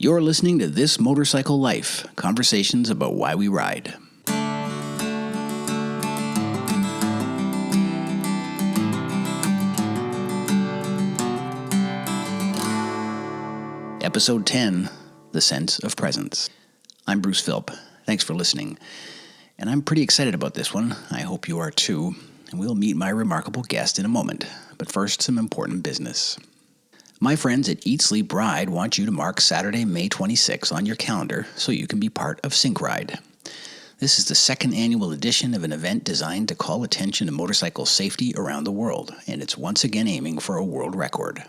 You're listening to This Motorcycle Life, conversations about why we ride. Episode 10, The Sense of Presence. I'm Bruce Philp. Thanks for listening. And I'm pretty excited about this one. I hope you are too. And we'll meet my remarkable guest in a moment. But first, some important business. My friends at Eat, Sleep, Ride want you to mark Saturday, May 26 on your calendar so you can be part of Sync Ride. This is the second annual edition of an event designed to call attention to motorcycle safety around the world, and it's once again aiming for a world record.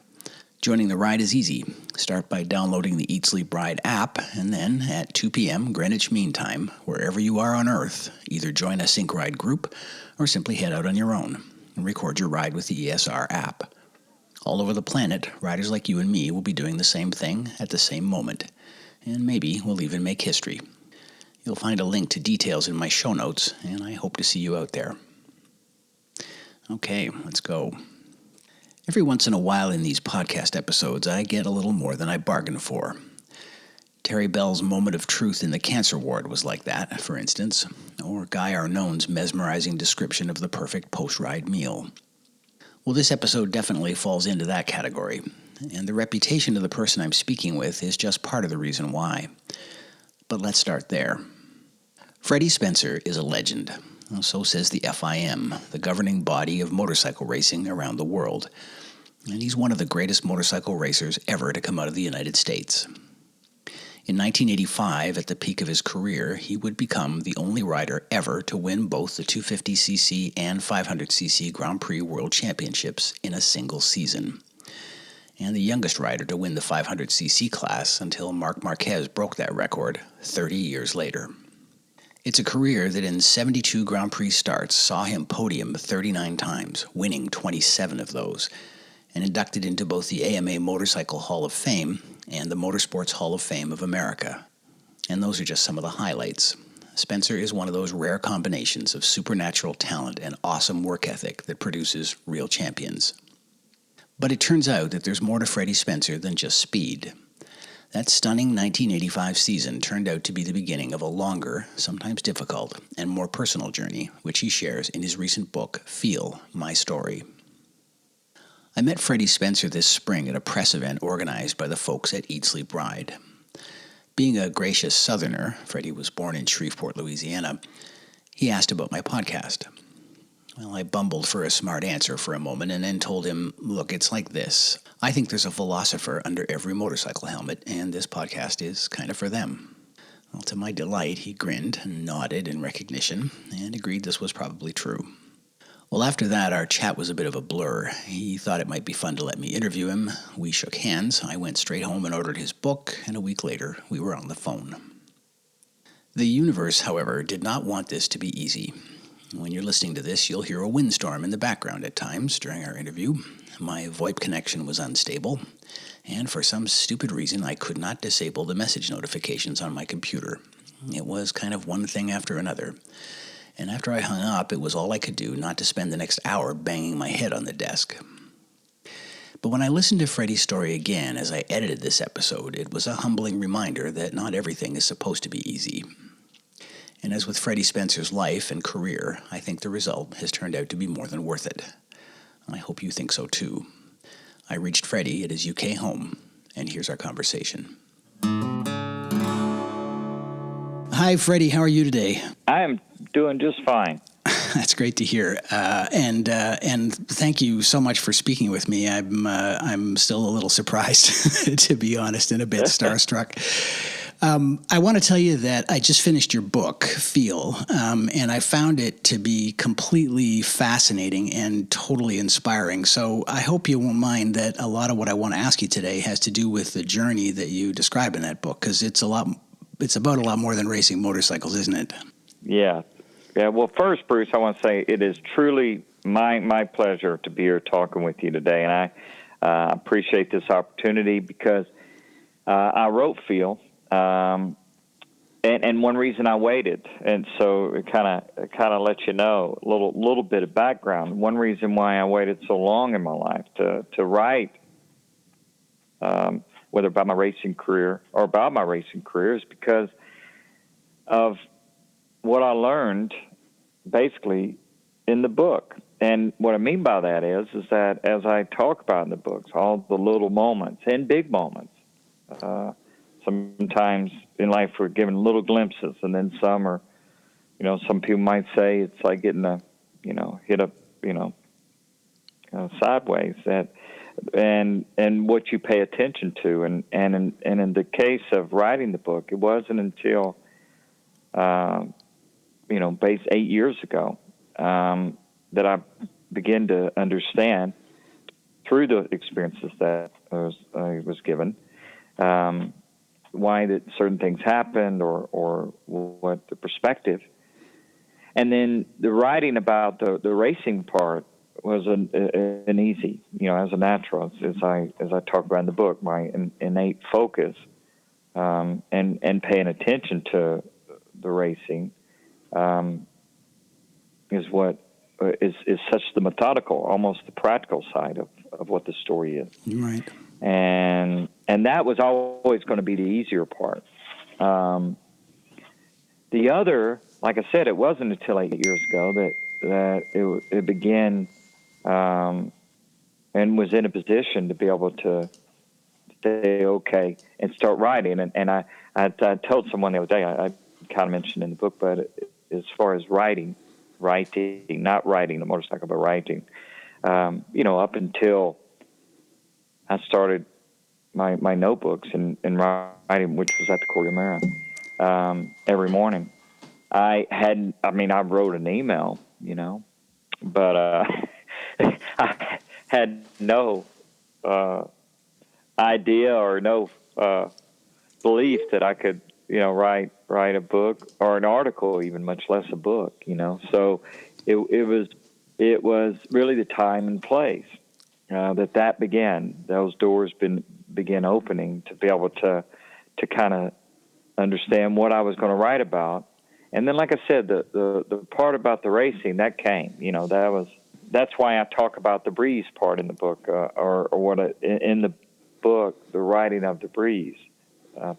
Joining the ride is easy. Start by downloading the Eat, Sleep, Ride app, and then at 2 p.m. Greenwich Mean Time, wherever you are on Earth, either join a Sync Ride group or simply head out on your own and record your ride with the ESR app. All over the planet, riders like you and me will be doing the same thing at the same moment, and maybe we'll even make history. You'll find a link to details in my show notes, and I hope to see you out there. Okay, let's go. Every once in a while in these podcast episodes, I get a little more than I bargained for. Terry Bell's moment of truth in the cancer ward was like that, for instance, or Guy Arnone's mesmerizing description of the perfect post-ride meal. Well, this episode definitely falls into that category, and the reputation of the person I'm speaking with is just part of the reason why. But let's start there. Freddie Spencer is a legend. So says the FIM, the governing body of motorcycle racing around the world. And he's one of the greatest motorcycle racers ever to come out of the United States. In 1985, at the peak of his career, he would become the only rider ever to win both the 250cc and 500cc Grand Prix World Championships in a single season, and the youngest rider to win the 500cc class until Marc Marquez broke that record 30 years later. It's a career that in 72 Grand Prix starts saw him podium 39 times, winning 27 of those, and inducted into both the AMA Motorcycle Hall of Fame and the Motorsports Hall of Fame of America. And those are just some of the highlights. Spencer is one of those rare combinations of supernatural talent and awesome work ethic that produces real champions. But it turns out that there's more to Freddie Spencer than just speed. That stunning 1985 season turned out to be the beginning of a longer, sometimes difficult, and more personal journey, which he shares in his recent book, Feel, My Story. I met Freddie Spencer this spring at a press event organized by the folks at Eat, Sleep, Ride. Being a gracious Southerner, Freddie was born in Shreveport, Louisiana, he asked about my podcast. Well, I bumbled for a smart answer for a moment and then told him, look, it's like this. I think there's a philosopher under every motorcycle helmet, and this podcast is kind of for them. Well, to my delight, he grinned and nodded in recognition and agreed this was probably true. Well, after that, our chat was a bit of a blur. He thought it might be fun to let me interview him. We shook hands. I went straight home and ordered his book, and a week later, we were on the phone. The universe, however, did not want this to be easy. When you're listening to this, you'll hear a windstorm in the background at times during our interview. My VoIP connection was unstable, and for some stupid reason, I could not disable the message notifications on my computer. It was kind of one thing after another. And after I hung up, it was all I could do not to spend the next hour banging my head on the desk. But when I listened to Freddie's story again as I edited this episode, it was a humbling reminder that not everything is supposed to be easy. And as with Freddie Spencer's life and career, I think the result has turned out to be more than worth it. I hope you think so too. I reached Freddie at his UK home, and here's our conversation. Hi, Freddie. How are you today? I am doing just fine. That's great to hear, and thank you so much for speaking with me. I'm still a little surprised, to be honest, and a bit starstruck. I want to tell you that I just finished your book, Feel, and I found it to be completely fascinating and totally inspiring. So I hope you won't mind that a lot of what I want to ask you today has to do with the journey that you describe in that book, because it's about a lot more than racing motorcycles, isn't it? Yeah. Well, first, Bruce, I want to say it is truly my pleasure to be here talking with you today, and I appreciate this opportunity because I wrote Feel, and one reason I waited, and so it kind of lets you know a little bit of background. One reason why I waited so long in my life to write whether about my racing career or about my racing career, is because of what I learned basically in the book. And what I mean by that is that as I talk about in the books, all the little moments and big moments, sometimes in life we're given little glimpses, and then some are, some people might say it's like getting hit up, sideways, and what you pay attention to. And in the case of writing the book, it wasn't until, 8 years ago, that I began to understand through the experiences that I was given, why that certain things happened or what the perspective. And then the writing about the racing part was an easy, as a natural, as I talk about in the book, my innate focus, and paying attention to the racing, is what is such the methodical, almost the practical side of what the story is. Right. And that was always going to be the easier part. The other, like I said, it wasn't until 8 years ago that it began, and was in a position to be able to say okay and start writing. And I told someone the other day, I kind of mentioned in the book, but as far as writing, not riding the motorcycle, but writing, up until I started my notebooks and writing, which was at the Cordia Marathon, every morning. I wrote an email, but I had no idea or no belief that I could, write a book or an article, even much less a book, So it was really the time and place that began. Those doors began opening to be able to kind of understand what I was going to write about. And then, like I said, the part about the racing that came, that's why I talk about the breeze part in the book, or what in the book, the writing of the breeze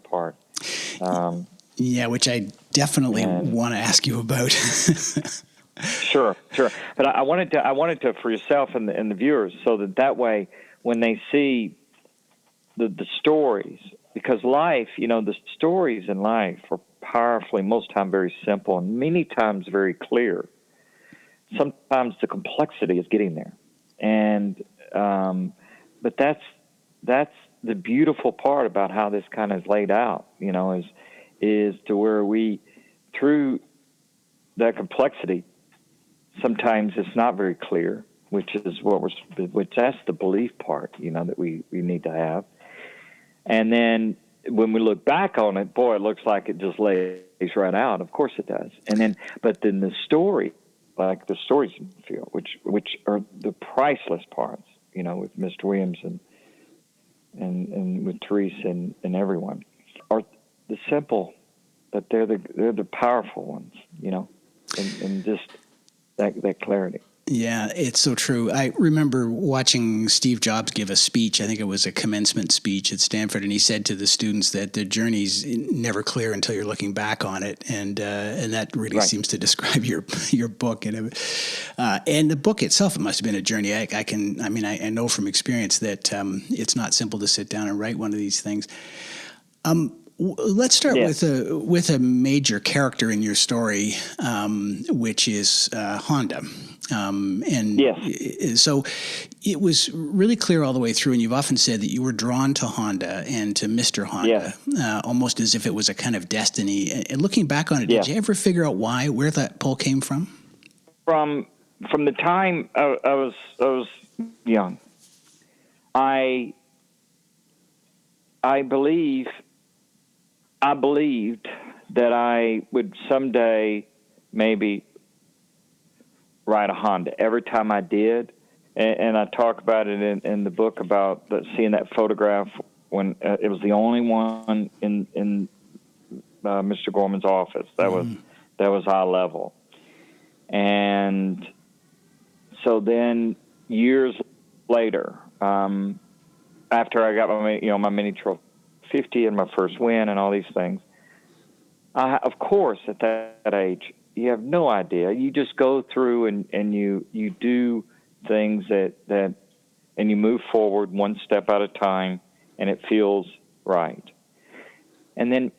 part. Yeah, which I definitely want to ask you about. Sure. But I wanted to for yourself and the viewers, so that way when they see the stories, because life, the stories in life are powerfully, most times very simple, and many times very clear. Sometimes the complexity is getting there, and but that's the beautiful part about how this kind of is laid out. Is to where we, through that complexity, sometimes it's not very clear, which that's the belief part, that we need to have. And then when we look back on it, boy, it looks like it just lays right out. Of course it does. But then the story, like the stories in the field, which are the priceless parts, with Mr. Williams and with Therese and everyone, are the simple, but they're the powerful ones, and just that clarity. Yeah, it's so true. I remember watching Steve Jobs give a speech. I think it was a commencement speech at Stanford, and he said to the students that the journey's never clear until you're looking back on it, and that really seems to describe your book. And the book itself, it must have been a journey. I know from experience that it's not simple to sit down and write one of these things. Let's start with a major character in your story, which is Honda. So it was really clear all the way through, and you've often said that you were drawn to Honda and to Mr. Honda, almost as if it was a kind of destiny. And looking back on it, did you ever figure out where that pull came from? From the time I was young, I believed that I would someday maybe ride a Honda. Every time I did, and I talk about it in the book about seeing that photograph when it was the only one in Mr. Gorman's office. That was eye level. And so then years later, after I got my mini trophy 50 and my first win and all these things, of course, at that age, you have no idea. You just go through and you do things that and you move forward one step at a time, and it feels right. And then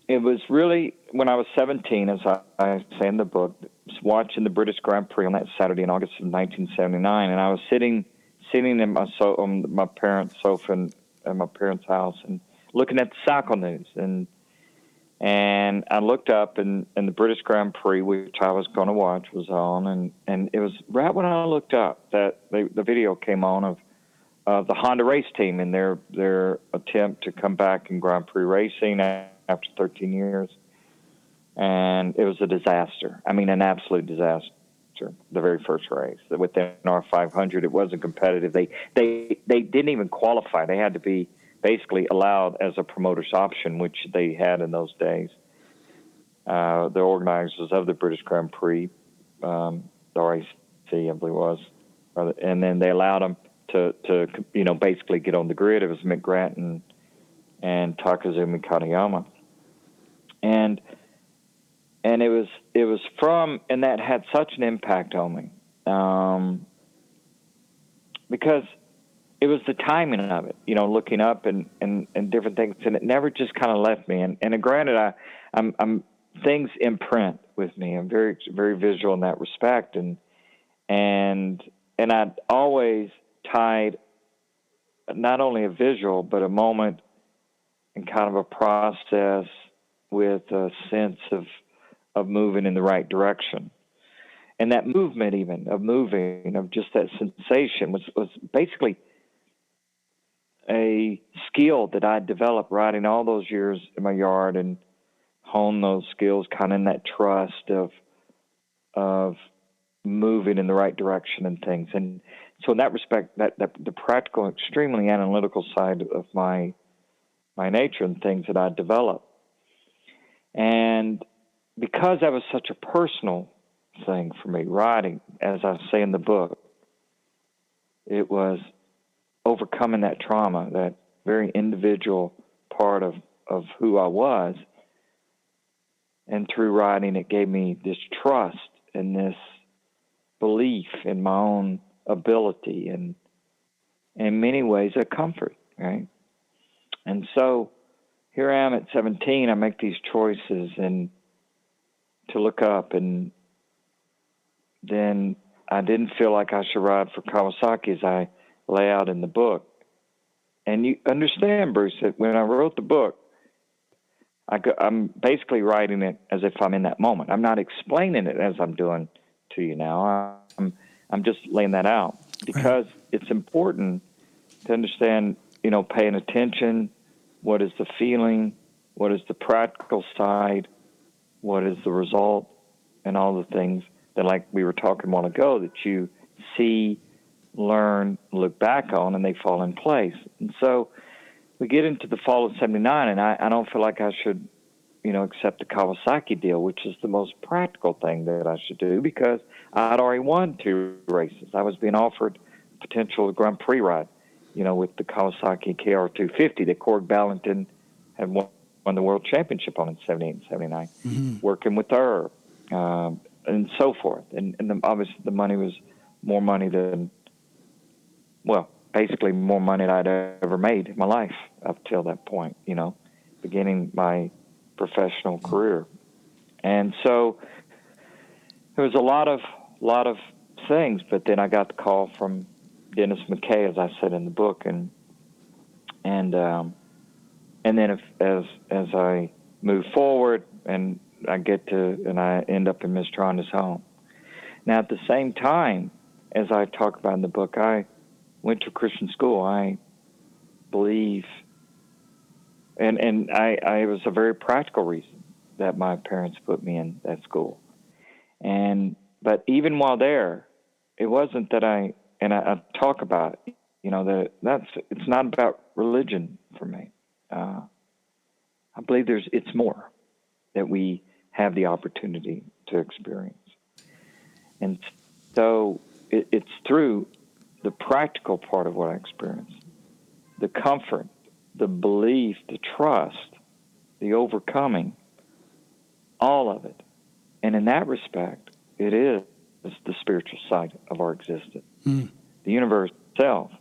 it was really when I was 17, as I say in the book, watching the British Grand Prix on that Saturday in August of 1979, and I was sitting in on my parents' sofa at my parents' house and looking at the cycle news, and I looked up, and the British Grand Prix, which I was going to watch, was on, and it was right when I looked up that the video came on of the Honda race team and their attempt to come back in Grand Prix racing after 13 years, and it was a disaster. I mean, an absolute disaster. The very first race within our 500, it wasn't competitive. They didn't even qualify. They had to be basically allowed as a promoter's option, which they had in those days. The organizers of the British Grand Prix, the RAC, I believe it was, and then they allowed them to basically get on the grid. It was Mick Grant and Takazumi Katayama, and it was from, and that had such an impact on me, because it was the timing of it, looking up and different things, and it never just kind of left me. And granted, I'm things imprint with me. I'm very, very visual in that respect, and I'd always tied not only a visual but a moment and kind of a process with a sense of moving in the right direction. And that movement, even of moving, of just that sensation, was basically a skill that I developed riding all those years in my yard and honed those skills kind of in that trust of moving in the right direction and things. And so in that respect, that the practical, extremely analytical side of my nature and things that I developed. And because that was such a personal thing for me, riding, as I say in the book, it was overcoming that trauma, that very individual part of who I was. And through riding, it gave me this trust and this belief in my own ability, and in many ways a comfort, right? And so here I am at 17, I make these choices and to look up, and then I didn't feel like I should ride for Kawasaki as I lay out in the book. And you understand, Bruce, that when I wrote the book, I'm basically writing it as if I'm in that moment. I'm not explaining it as I'm doing to you now. I'm just laying that out because it's important to understand, paying attention. What is the feeling? What is the practical side? What is the result? And all the things that, like we were talking a while ago, that you see, learn, look back on, and they fall in place. And so we get into the fall of 79, and I don't feel like I should, accept the Kawasaki deal, which is the most practical thing that I should do, because I'd already won 2 races. I was being offered potential Grand Prix ride, with the Kawasaki KR250 that Cord Ballington had won the world championship on in 78 and 79, working with her, and so forth. And obviously the money was more money than, basically more money than I'd ever made in my life up till that point, beginning my professional career. And so there was a lot of things, but then I got the call from Dennis McKay, as I said in the book, and then as I move forward and I end up in Miss Tronda's home. Now, at the same time, as I talk about in the book, I went to Christian school. I believe, and I was a very practical reason that my parents put me in that school. But even while there, it wasn't that I talk about, it's not about religion for me. I believe it's more that we have the opportunity to experience. And so it's through the practical part of what I experienced the comfort, the belief, the trust, the overcoming, all of it. And in that respect, it is the spiritual side of our existence, the universe itself.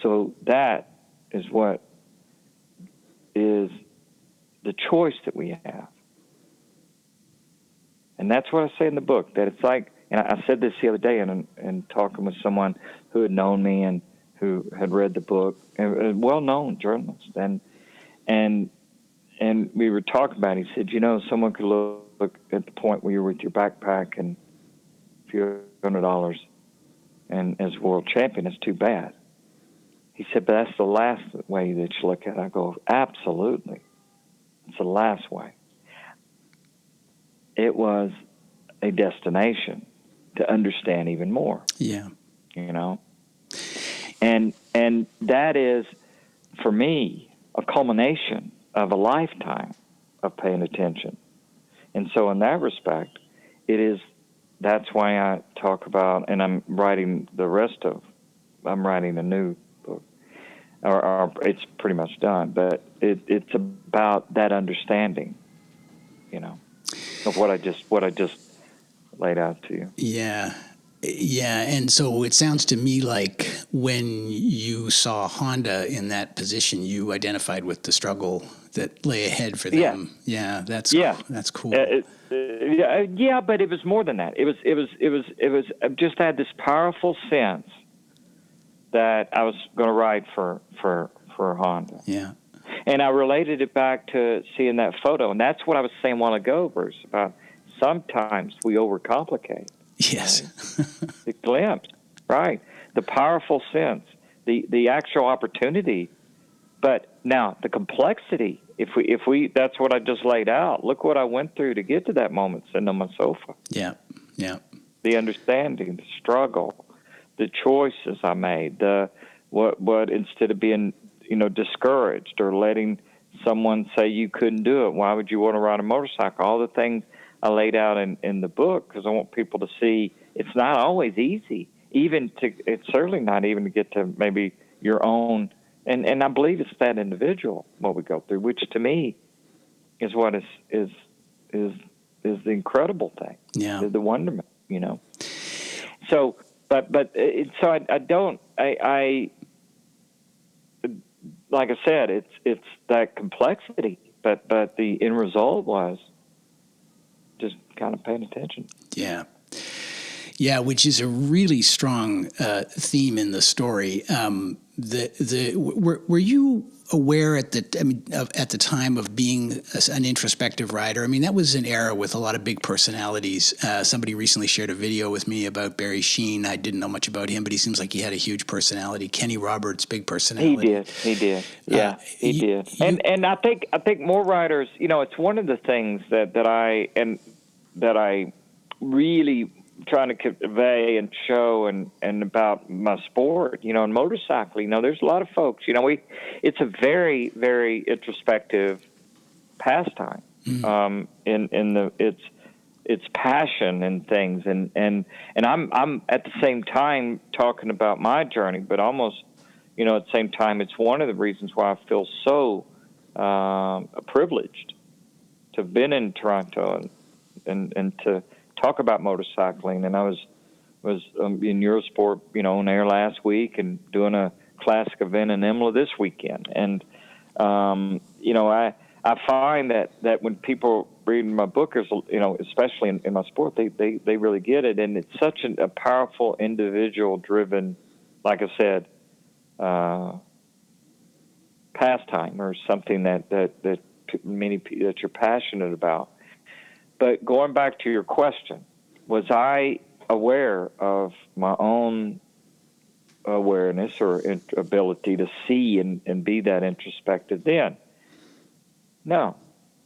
So that is what is the choice that we have. And that's what I say in the book, that it's like, and I said this the other day in talking with someone who had known me and who had read the book, a well-known journalist, and we were talking about it. He said, someone could look at the point where you're with your backpack and a few $100 and as world champion, it's too bad. He said, but that's the last way that you look at it. I go, absolutely. It's the last way. It was a destination to understand even more. Yeah. And that is, for me, a culmination of a lifetime of paying attention. And so in that respect, that's why I talk about, and I'm writing a new book, or it's pretty much done, but it's about that understanding, of what I just laid out to you. Yeah. Yeah. And so it sounds to me like when you saw Honda in that position, you identified with the struggle that lay ahead for them. Yeah. That's cool. Yeah, but it was more than that. It was I just had this powerful sense that I was going to ride for Honda. Yeah. And I related it back to seeing that photo. And that's what I was saying a while ago, Bruce, about sometimes we overcomplicate. Yes. Right? The glimpse, right? The powerful sense, the actual opportunity. But now the complexity, if we that's what I just laid out. Look what I went through to get to that moment sitting on my sofa. Yeah. Yeah. The understanding, the struggle, the choices I made, what instead of being discouraged or letting someone say you couldn't do it, why would you want to ride a motorcycle? All the things I laid out in the book, because I want people to see it's not always easy. It's certainly not even to get to maybe your own, and I believe it's that individual what we go through, which to me is what is the incredible thing. Yeah, the wonderment. So, so I don't. I like I said, it's that complexity, but the end result was just kind of paying attention. Yeah. Yeah, which is a really strong theme in the story. Were you aware at the time of being an introspective writer? I mean, that was an era with a lot of big personalities. Somebody recently shared a video with me about Barry Sheen. I didn't know much about him, but he seems like he had a huge personality. Kenny Roberts, big personality. He did. Yeah, he did. And I think more writers. It's one of the things that I really trying to convey and show and about my sport, and motorcycling. There's a lot of folks, it's a very, very introspective pastime, in its passion and things. And I'm at the same time talking about my journey, but almost, at the same time, it's one of the reasons why I feel so, privileged to have been in Toronto and to talk about motorcycling. And I was in Eurosport, on air last week and doing a classic event in Imola this weekend. And, I find that when people read my book, especially in my sport, they really get it. And it's such a powerful individual driven, like I said, pastime or something that many people that you're passionate about. But going back to your question, was I aware of my own awareness or ability to see and be that introspective then? No.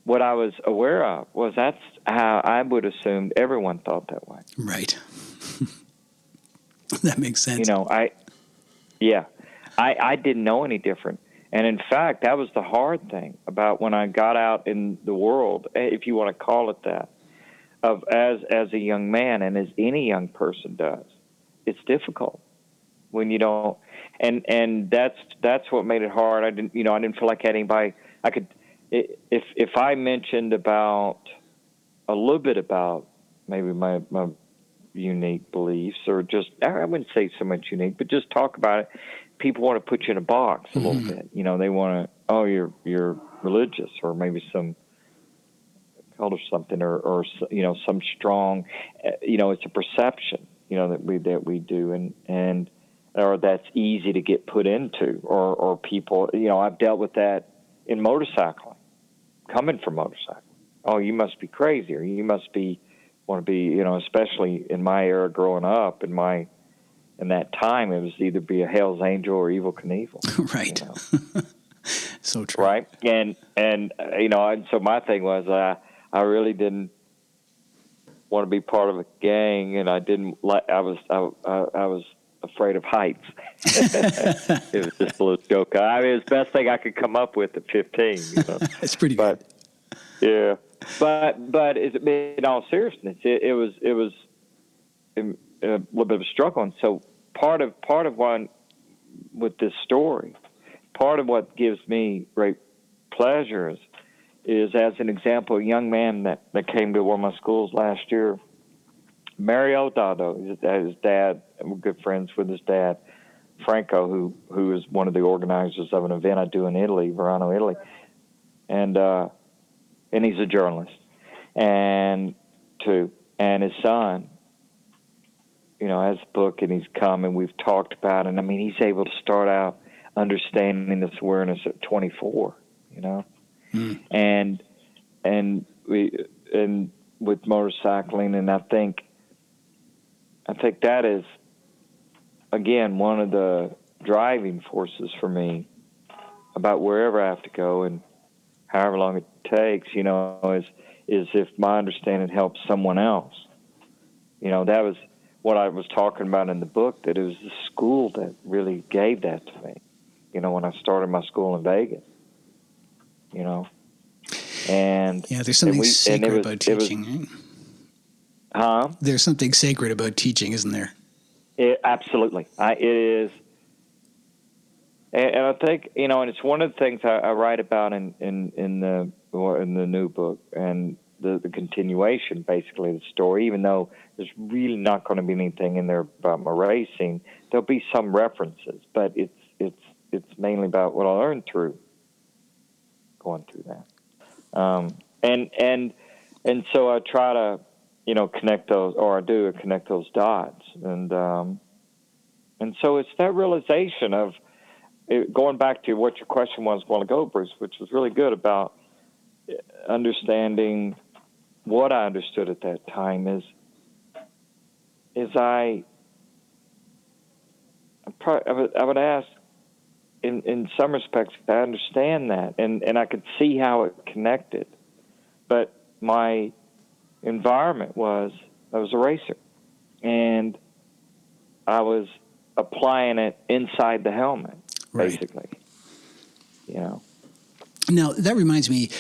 What I was aware of was that's how I would assume everyone thought that way. Right. That makes sense. I didn't know any different. And in fact, that was the hard thing about when I got out in the world, if you want to call it that, as a young man and as any young person does. It's difficult when you don't, and that's what made it hard. I didn't feel like anybody I could, if I mentioned about a little bit about maybe my unique beliefs, or just, I wouldn't say so much unique, but just talk about it. People want to put you in a box a little bit. They want to, you're religious, or maybe some cult or something, or some strong, it's a perception, that we do, and or that's easy to get put into, or people, I've dealt with that in motorcycling, coming from motorcycling. Oh, you must be crazy, or you must want to be, especially in my era growing up, in that time, it was either be a Hell's Angel or Evel Knievel. Right. So true. Right. And so my thing was, I really didn't want to be part of a gang, and I didn't like, I was afraid of heights. It was just a little joke. I mean, it was the best thing I could come up with at 15. It's pretty good. Yeah. But in all seriousness, it was a little bit of a struggle. And so part of one with this story, part of what gives me great pleasure is as an example, a young man that came to one of my schools last year, Mario Dado, his dad, we're good friends with his dad, Franco, who is one of the organizers of an event I do in Italy, Verano, Italy. And he's a journalist, and his son, has a book, and he's come, and we've talked about it. And I mean, he's able to start out understanding this awareness at 24, and with motorcycling, and I think that is, again, one of the driving forces for me about wherever I have to go, and however long it takes, is if my understanding helps someone else. That was what I was talking about in the book, that it was the school that really gave that to me, when I started my school in Vegas, and yeah, there's something sacred about teaching, right? There's something sacred about teaching, isn't there? Absolutely. It is. And I think, and it's one of the things I write about in the new book, and the continuation, basically, of the story. Even though there's really not going to be anything in there about my racing, there'll be some references, but it's mainly about what I learned through going through that. And so I try to, connect those, or I do connect those dots, and so it's that realization of, going back to what your question was a while ago, Bruce, which was really good, about understanding what I understood at that time, is I would ask, in some respects, I understand that, and I could see how it connected, but my environment was, I was a racer, and I was applying it inside the helmet. Right. Basically, Now, that reminds me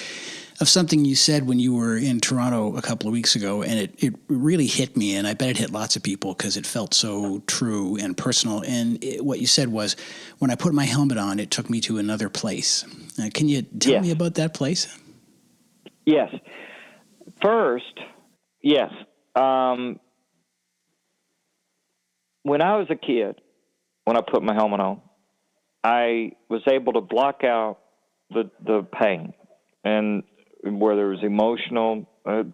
of something you said when you were in Toronto a couple of weeks ago, and it really hit me, and I bet it hit lots of people because it felt so true and personal. And what you said was, when I put my helmet on, it took me to another place. Can you tell me about that place? Yes. First, yes. When I was a kid, when I put my helmet on, I was able to block out the pain, and where there was emotional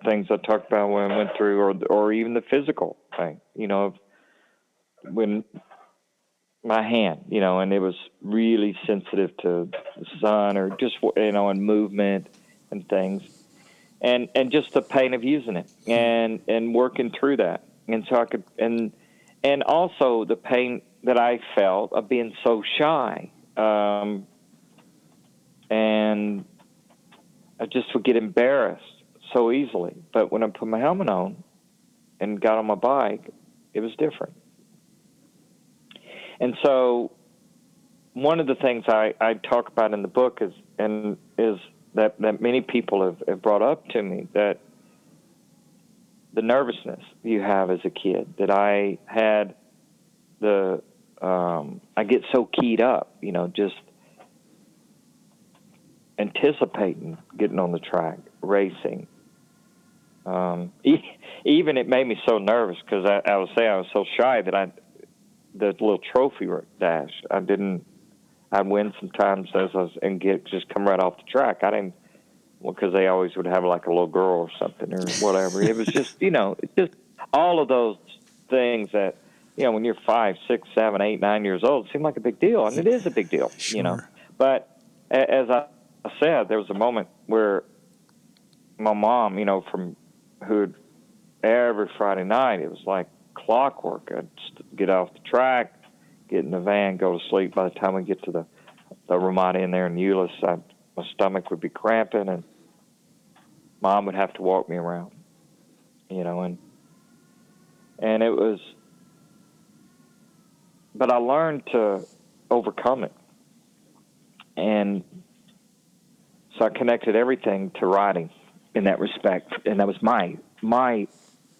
things I talked about when I went through, or even the physical pain, when my hand, and it was really sensitive to the sun, or just, and movement and things, and just the pain of using it, and working through that. And so I could, and also the pain that I felt of being so shy, and I just would get embarrassed so easily. But when I put my helmet on and got on my bike, it was different. And so one of the things I talk about in the book is that many people have brought up to me, that the nervousness you have as a kid, that I had the I get so keyed up, just anticipating getting on the track, racing. Even it made me so nervous because I was so shy that the little trophy dash, I'd win sometimes and just come right off the track. I didn't, because they always would have like a little girl or something or whatever. It was just, it's just all of those things that, when you're 5, 6, 7, 8, 9 years old, it seemed like a big deal. And it is a big deal, Sure. But as I said, there was a moment where my mom, who'd every Friday night, it was like clockwork. I'd get off the track, get in the van, go to sleep. By the time we get to the Ramada in there in Euless, my stomach would be cramping, and Mom would have to walk me around, and it was, but I learned to overcome it. And so I connected everything to riding in that respect. And that was my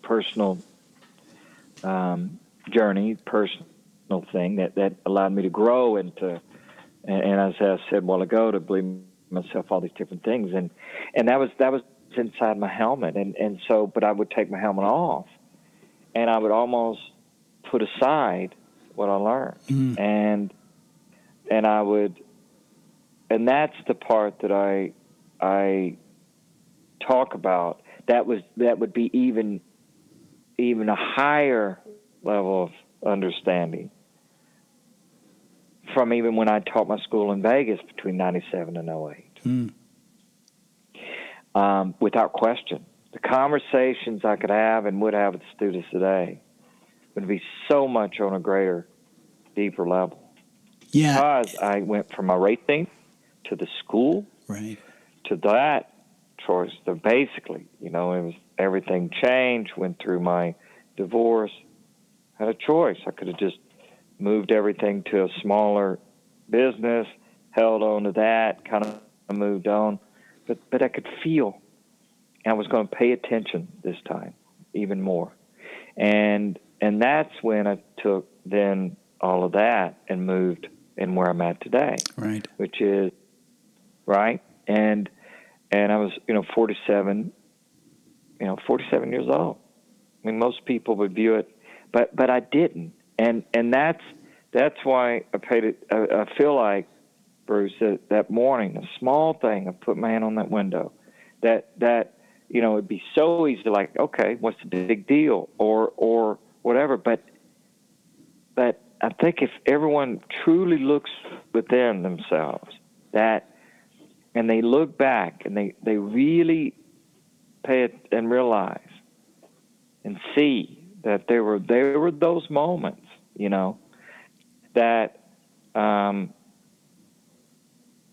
personal journey, personal thing that allowed me to grow into, and as I said a while ago, to believe in myself, all these different things. And that was inside my helmet. And so, but I would take my helmet off, and I would almost put aside what I learned. And I would, and that's the part that I talk about. That would be even a higher level of understanding from even when I taught my school in Vegas between 97 and 08. Without question, the conversations I could have and would have with the students today would be so much on a greater, deeper level. Yeah. Because I went from my racing to the school, Right. to that choice. So basically, it was everything changed, went through my divorce, had a choice. I could have just moved everything to a smaller business, held on to that, kind of moved on. But I could feel I was going to pay attention this time even more. And that's when I took then all of that and moved in where I'm at today. Right. Which is, right? And I was, 47 years old. I mean, most people would view it, but I didn't. And that's why I paid it. I feel like, Bruce, that morning, a small thing, I put my hand on that window, that it'd be so easy, like, okay, what's the big deal, or whatever. But I think if everyone truly looks within themselves, and they look back and they really pay it and realize and see that there were those moments, that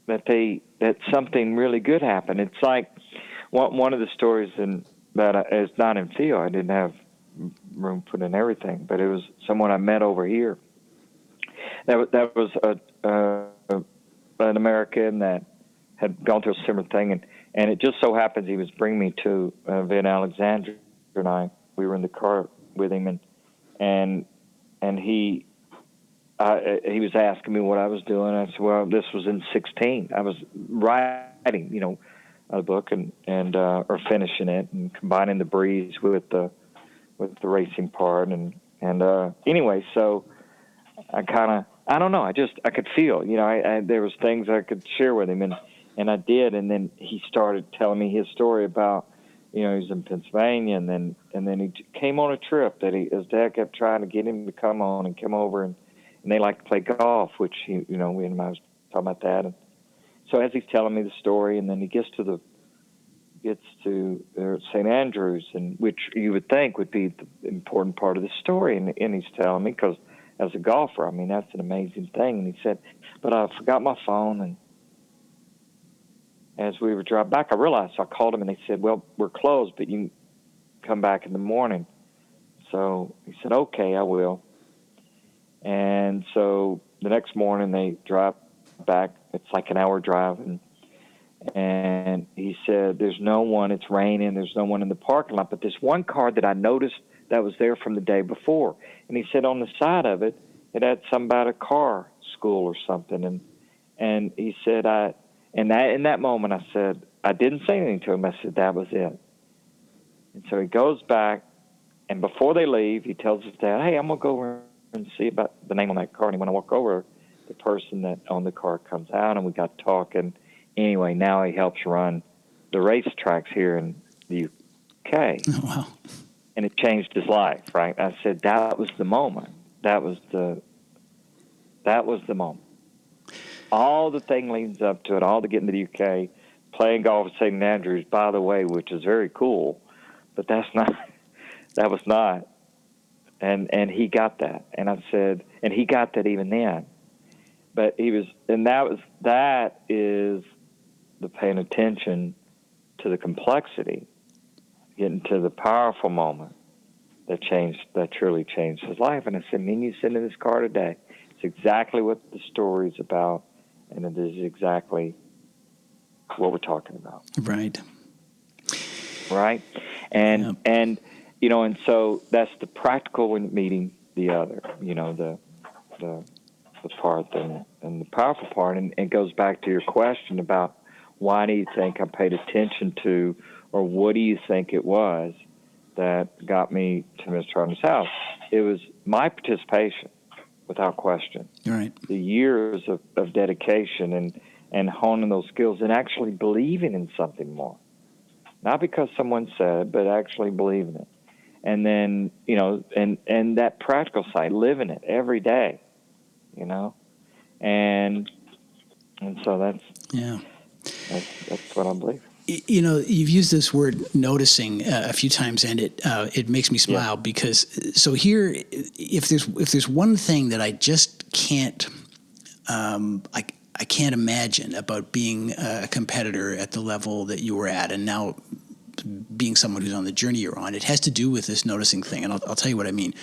that something really good happened. It's like one of the stories that is not in Theo. I didn't have room put in everything, but it was someone I met over here. That was an American that had gone through a similar thing, and it just so happens he was bringing me to Van Alexander, and we were in the car with him, and he was asking me what I was doing. I said, well, this was in 16. I was writing, a book or finishing it and combining the breeze with the racing part. And anyway, so I don't know. I could feel, there was things I could share with him, and I did. And then he started telling me his story about, he was in Pennsylvania, and then he came on a trip that his dad kept trying to get him to come on and come over, and they like to play golf, which we and I was talking about that. And so as he's telling me the story, and then he gets to St. Andrews, and which you would think would be the important part of the story, and he's telling me, because as a golfer, I mean, that's an amazing thing. And he said, but I forgot my phone, and as we were driving back, I realized, so I called him, and they said, well, we're closed, but you can come back in the morning. So he said, okay, I will. And so the next morning they drive back. It's like an hour drive, and he said, there's no one, it's raining, there's no one in the parking lot, but this one car that I noticed that was there from the day before. And he said on the side of it, it had something about a car school or something. And he said, in that moment, I said, I didn't say anything to him. I said, that was it. And so he goes back, and before they leave, he tells his dad, hey, I'm going to go over and see about the name on that car. And when I walk over, the person that owned the car comes out, and we got talking. Anyway, now he helps run the racetracks here in the UK. Oh, wow. And it changed his life, right? I said, that was the moment. That was the moment. All the thing leads up to it, all to getting to the UK, playing golf at St. Andrews, by the way, which is very cool, but that was not. And he got that. And I said, and he got that even then. But that is the paying attention to the complexity, getting to the powerful moment that truly changed his life. And I said, me and you sit in this car today. It's exactly what the story's about, and it is exactly what we're talking about. Right. Right? And and so that's the practical in meeting the other, the part and the powerful part. And it goes back to your question about why do you think I paid attention to, or what do you think it was that got me to Mr. Harden's house? It was my participation, without question. Right. The years of dedication and honing those skills and actually believing in something more. Not because someone said, but actually believing it. And then, and that practical side, living it every day, and so that's what I believe. You've used this word noticing a few times, and it makes me smile because so here, if there's one thing that I just can't, I can't imagine about being a competitor at the level that you were at, and now being someone who's on the journey you're on, it has to do with this noticing thing. And I'll tell you what I mean.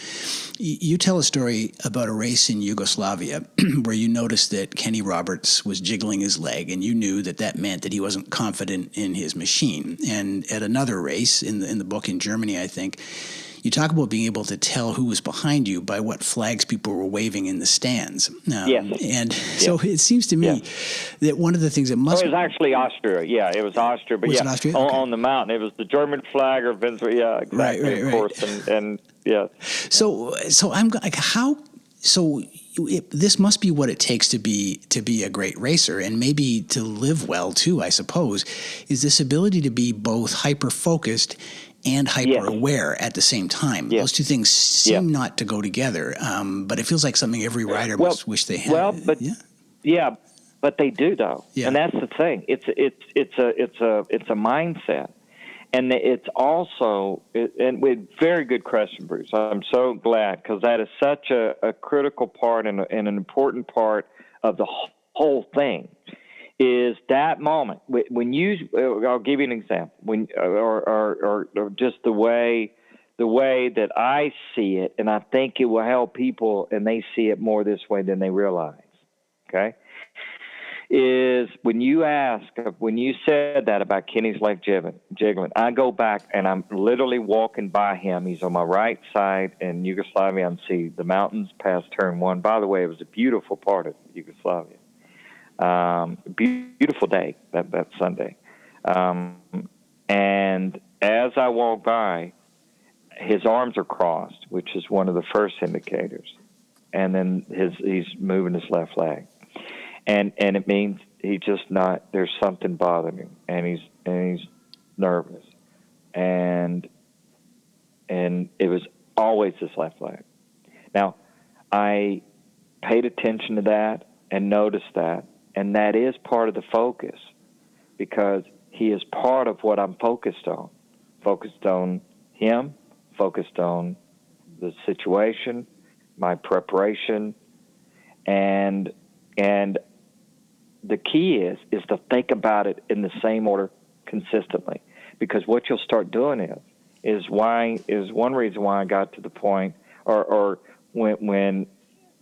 You tell a story about a race in Yugoslavia where you noticed that Kenny Roberts was jiggling his leg, and you knew that meant that he wasn't confident in his machine. And at another race in the book in Germany, I think, you talk about being able to tell who was behind you by what flags people were waving in the stands. And so it seems to me that one of the things that must... it was actually Austria. Yeah, it was Austria. But was it Austria? Okay. On the mountain. It was the German flag or Venezuela. Yeah, exactly, right. Of course. And yeah. So I'm like, how... So this must be what it takes to be a great racer, and maybe to live well, too, I suppose, is this ability to be both hyper-focused and hyper-aware at the same time. Those two things seem not to go together, but it feels like something every rider must wish they had. Well, but but they do though, and that's the thing. It's a mindset, and it's also and with very good question, Bruce. I'm so glad because that is such a critical part and an important part of the whole thing. Is that moment when I'll give you an example, or just the way that I see it, and I think it will help people, and they see it more this way than they realize. Okay, is when you said that about Kenny's leg jiggling, I go back and I'm literally walking by him. He's on my right side in Yugoslavia. I see the mountains past turn one. By the way, it was a beautiful part of Yugoslavia. Beautiful day that Sunday, and as I walk by, his arms are crossed, which is one of the first indicators, and then he's moving his left leg, and it means he's just not. There's something bothering him, and he's nervous, and it was always his left leg. Now, I paid attention to that and noticed that. And that is part of the focus because he is part of what I'm focused on. Focused on him, focused on the situation, my preparation, and the key is to think about it in the same order consistently. Because what you'll start doing is one reason why I got to the point or when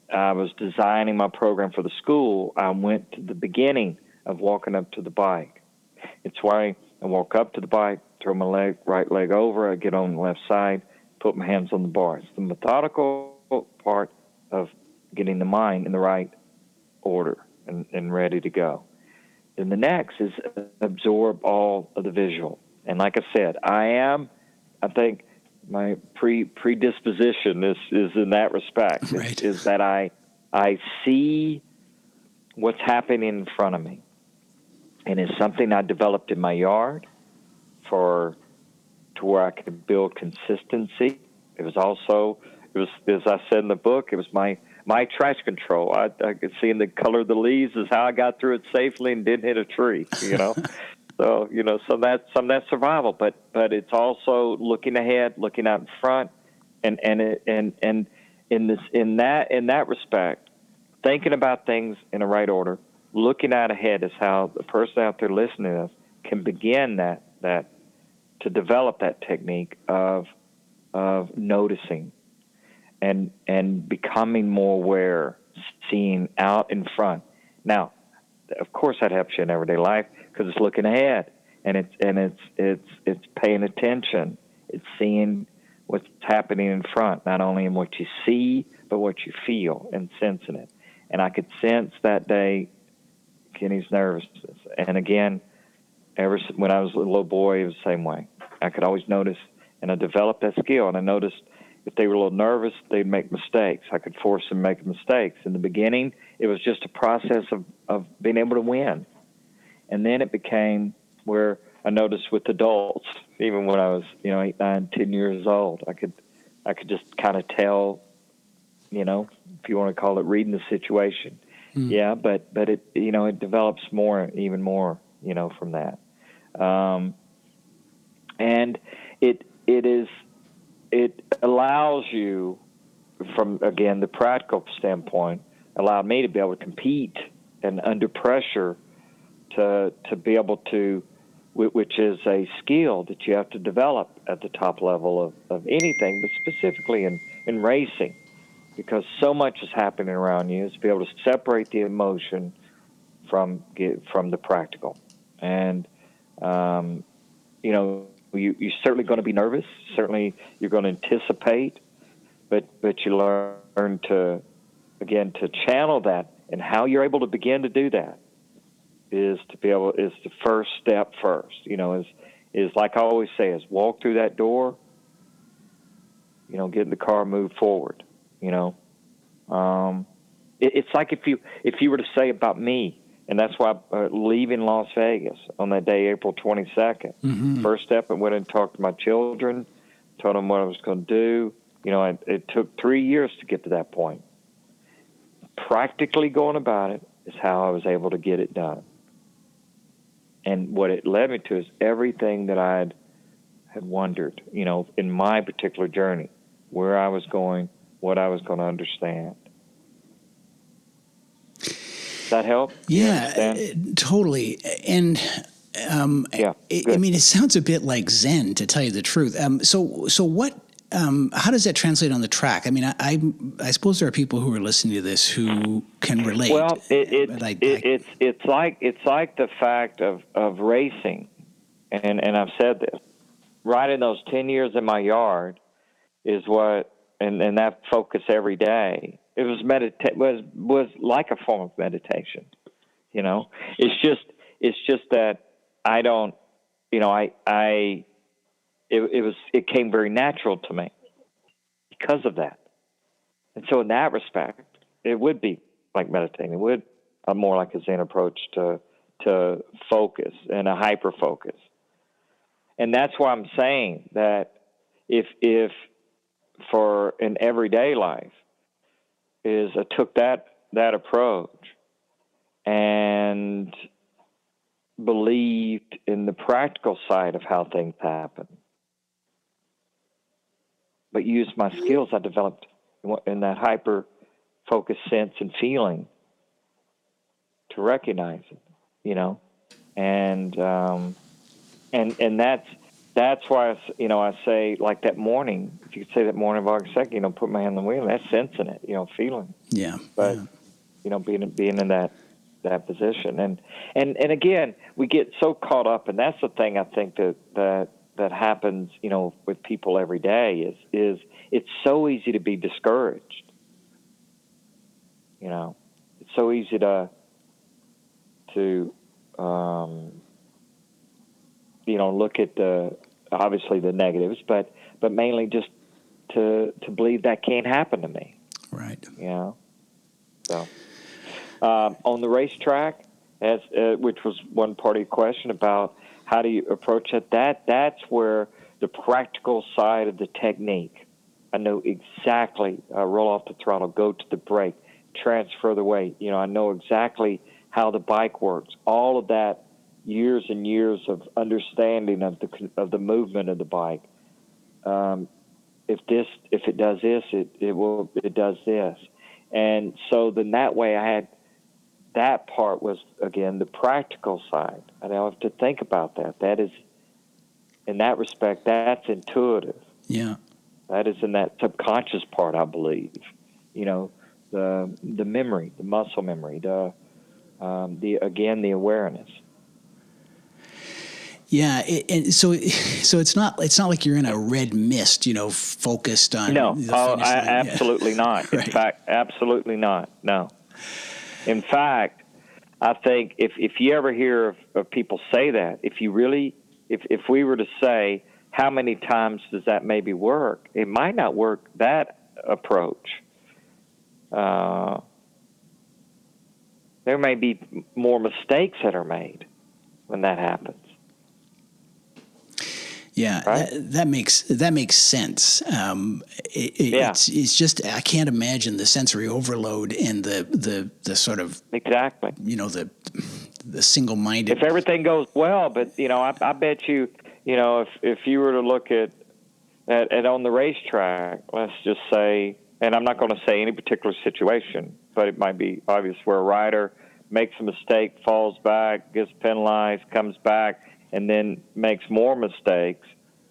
I was designing my program for the school, I went to the beginning of walking up to the bike. It's why I walk up to the bike, throw my right leg over, I get on the left side, put my hands on the bar. It's the methodical part of getting the mind in the right order and ready to go. Then the next is absorb all of the visual. And like I said, I think my predisposition is in that respect. Right. Is that I see what's happening in front of me. And it's something I developed in my yard to where I could build consistency. It was, as I said in the book, it was my trash control. I could see in the color of the leaves is how I got through it safely and didn't hit a tree, So, so that's some of that survival, but it's also looking ahead, looking out in front, and in that respect, thinking about things in the right order, looking out ahead is how the person out there listening to us can begin that to develop that technique of noticing and becoming more aware, seeing out in front. Now, of course, that helps you in everyday life because it's looking ahead and it's paying attention. It's seeing what's happening in front, not only in what you see but what you feel and sensing it. And I could sense that day Kenny's nervousness. And again, when I was a little boy, it was the same way. I could always notice, and I developed that skill. And I noticed if they were a little nervous, they'd make mistakes. I could force them to make mistakes. In the beginning, it was just a process of being able to win. And then it became where I noticed with adults, even when I was 8, 9, 10 years old, I could just kind of tell, if you want to call it reading the situation. Yeah, but it it develops even more from that, and it allows you, from again the practical standpoint, allowed me to be able to compete and under pressure to be able to, which is a skill that you have to develop at the top level of anything, but specifically in racing. Because so much is happening around you, is to be able to separate the emotion from the practical. And, you're certainly going to be nervous. Certainly you're going to anticipate, but you learn to channel that. And how you're able to begin to do that is the first step first, is like I always say, is walk through that door, get in the car, move forward. It's like if you were to say about me, and that's why leaving Las Vegas on that day, April 22nd, first step, I went and talked to my children, told them what I was going to do. It took 3 years to get to that point. Practically going about it is how I was able to get it done. And what it led me to is everything that I had wondered, in my particular journey, where I was going, what I was going to understand. Does that help? Yeah, totally. And it sounds a bit like Zen, to tell you the truth. So what? How does that translate on the track? I mean, I suppose there are people who are listening to this who can relate. Well, it's like the fact of racing, and I've said this. Right in those 10 years in my yard is what. And that focus every day, it was was like a form of meditation. It's just that I don't, it came very natural to me because of that. And so in that respect, it would be like meditating. It would more like a Zen approach to focus and a hyper focus. And that's why I'm saying that if for an everyday life is I took that approach and believed in the practical side of how things happen, but used my skills I developed in that hyper focused sense and feeling to recognize it, and that's why I say, like that morning, if you could say that morning of August 2nd, put my hand on the wheel, that's sensing it, feeling. Yeah. But being in that position, and again, we get so caught up, and that's the thing I think that happens, with people every day is it's so easy to be discouraged. You know, it's so easy to look at obviously the negatives, but mainly just to believe that can't happen to me. Right. You know, so on the racetrack, which was one part of your question about how do you approach it, that's where the practical side of the technique. I know exactly, roll off the throttle, go to the brake, transfer the weight. You know, I know exactly how the bike works. All of that, years and years of understanding of the movement of the bike. If it does this, it does this. And so then that way I had, that part was, again, the practical side. I don't have to think about that. That is, in that respect, that's intuitive. Yeah. That is in that subconscious part, I believe. You know, the memory, the muscle memory, the awareness. Yeah, and so it's not like you're in a red mist, focused on No, the finish line. Absolutely not. Right. In fact, absolutely not. No. In fact, I think if you ever hear of people say that, if we were to say how many times does that maybe work, it might not work, that approach. There may be more mistakes that are made when that happens. Yeah, right? that makes sense. It's just I can't imagine the sensory overload and the sort of exactly the single-minded. If everything goes well, but I bet you if you were to look at on the racetrack, let's just say, and I'm not going to say any particular situation, but it might be obvious where a rider makes a mistake, falls back, gets penalized, comes back, and then makes more mistakes.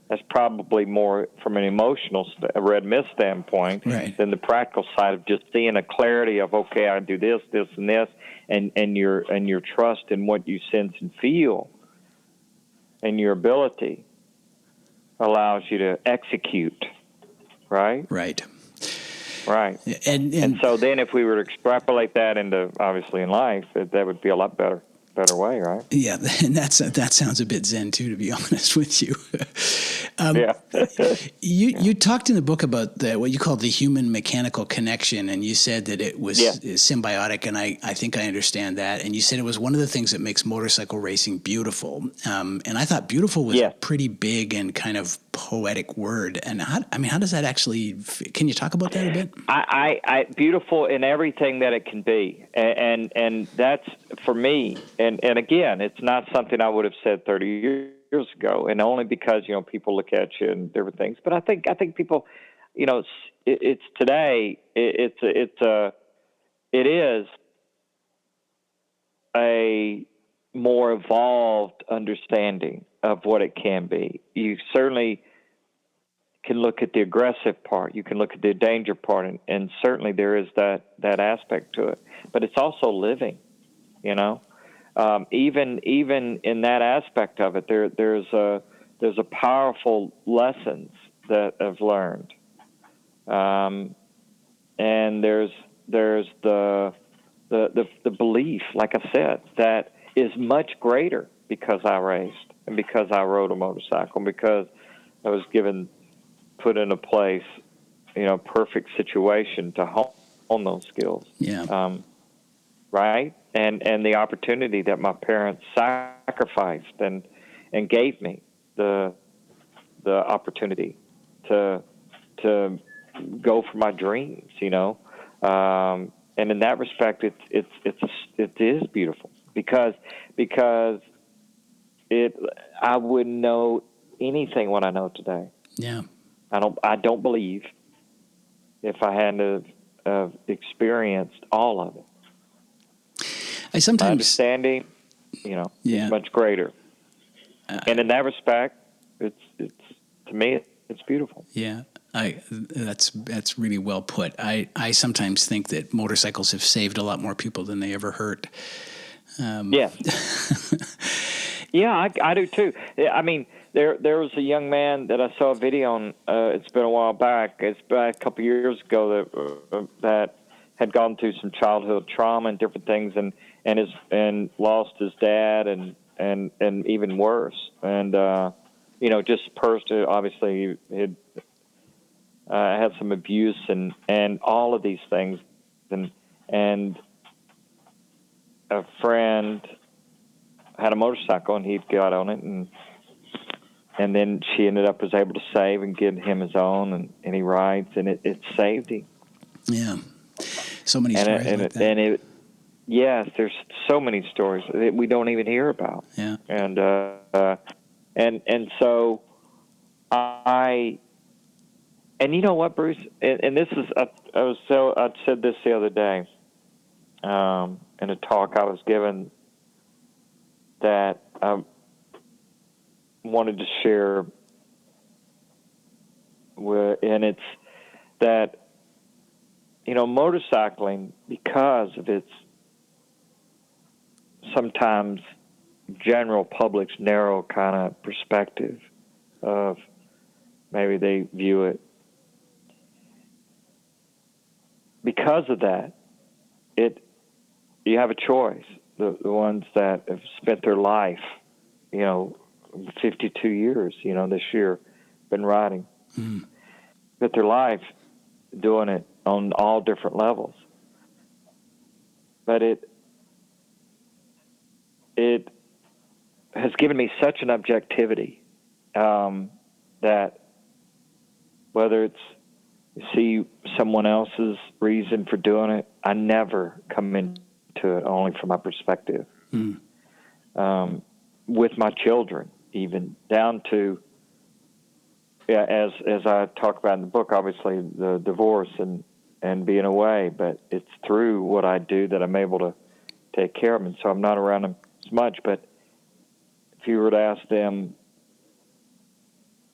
That's probably more from an emotional red mist standpoint right. than the practical side of just seeing a clarity of, okay, I do this, this, and this, and your trust in what you sense and feel and your ability allows you to execute, right? Right. Right. And so then if we were to extrapolate that into, obviously, in life, that would be a lot better way, right? Yeah, and that sounds a bit zen too, to be honest with you. Yeah. You talked in the book about what you call the human mechanical connection, and you said that it was symbiotic, and I think I understand that. And you said it was one of the things that makes motorcycle racing beautiful. And I thought beautiful was a pretty big and kind of poetic word. And how does that actually? Can you talk about that a bit? I beautiful in everything that it can be, and that's for me. And again, it's not something I would have said 30 years ago, and only because people look at you and different things. But I think people, it's today. It is a more evolved understanding of what it can be. You certainly can look at the aggressive part. You can look at the danger part, and certainly there is that aspect to it. But it's also living, Even in that aspect of it, there's a powerful lessons that I've learned, and there's the belief, like I said, that is much greater because I raced and because I rode a motorcycle, because I was put in a place, perfect situation to hone those skills. Yeah. Right? And the opportunity that my parents sacrificed and gave me the opportunity to go for my dreams, and in that respect, it is beautiful because I wouldn't know anything what I know today. Yeah. I don't believe if I hadn't have experienced all of it. I sometimes understanding, is much greater, and in that respect, it's to me, it's beautiful. Yeah, that's really well put. I sometimes think that motorcycles have saved a lot more people than they ever hurt. Yeah, I do too. I mean, there was a young man that I saw a video on. It's been a while back. It's back a couple years ago that had gone through some childhood trauma and different things, and lost his dad, and even worse, and just personally, obviously he had some abuse and all of these things, and a friend had a motorcycle, and he got on it, and then she was able to save and give him his own, and he rides, and it saved him. Yeah. So many stories like that. Yes, there's so many stories that we don't even hear about. Yeah. And so and you know what, Bruce? And this is I said this the other day in a talk I was given that I wanted to share and it's that motorcycling, because of its sometimes general public's narrow kind of perspective of maybe they view it. Because of that, you have a choice. The ones that have spent their life, 52 years, this year, been riding, spent their life doing it on all different levels. But it has given me such an objectivity that whether it's see someone else's reason for doing it, I never come into it only from my perspective. With my children, even down to as I talk about in the book, obviously the divorce and being away, but it's through what I do that I'm able to take care of them, and so I'm not around them as much. But if you were to ask them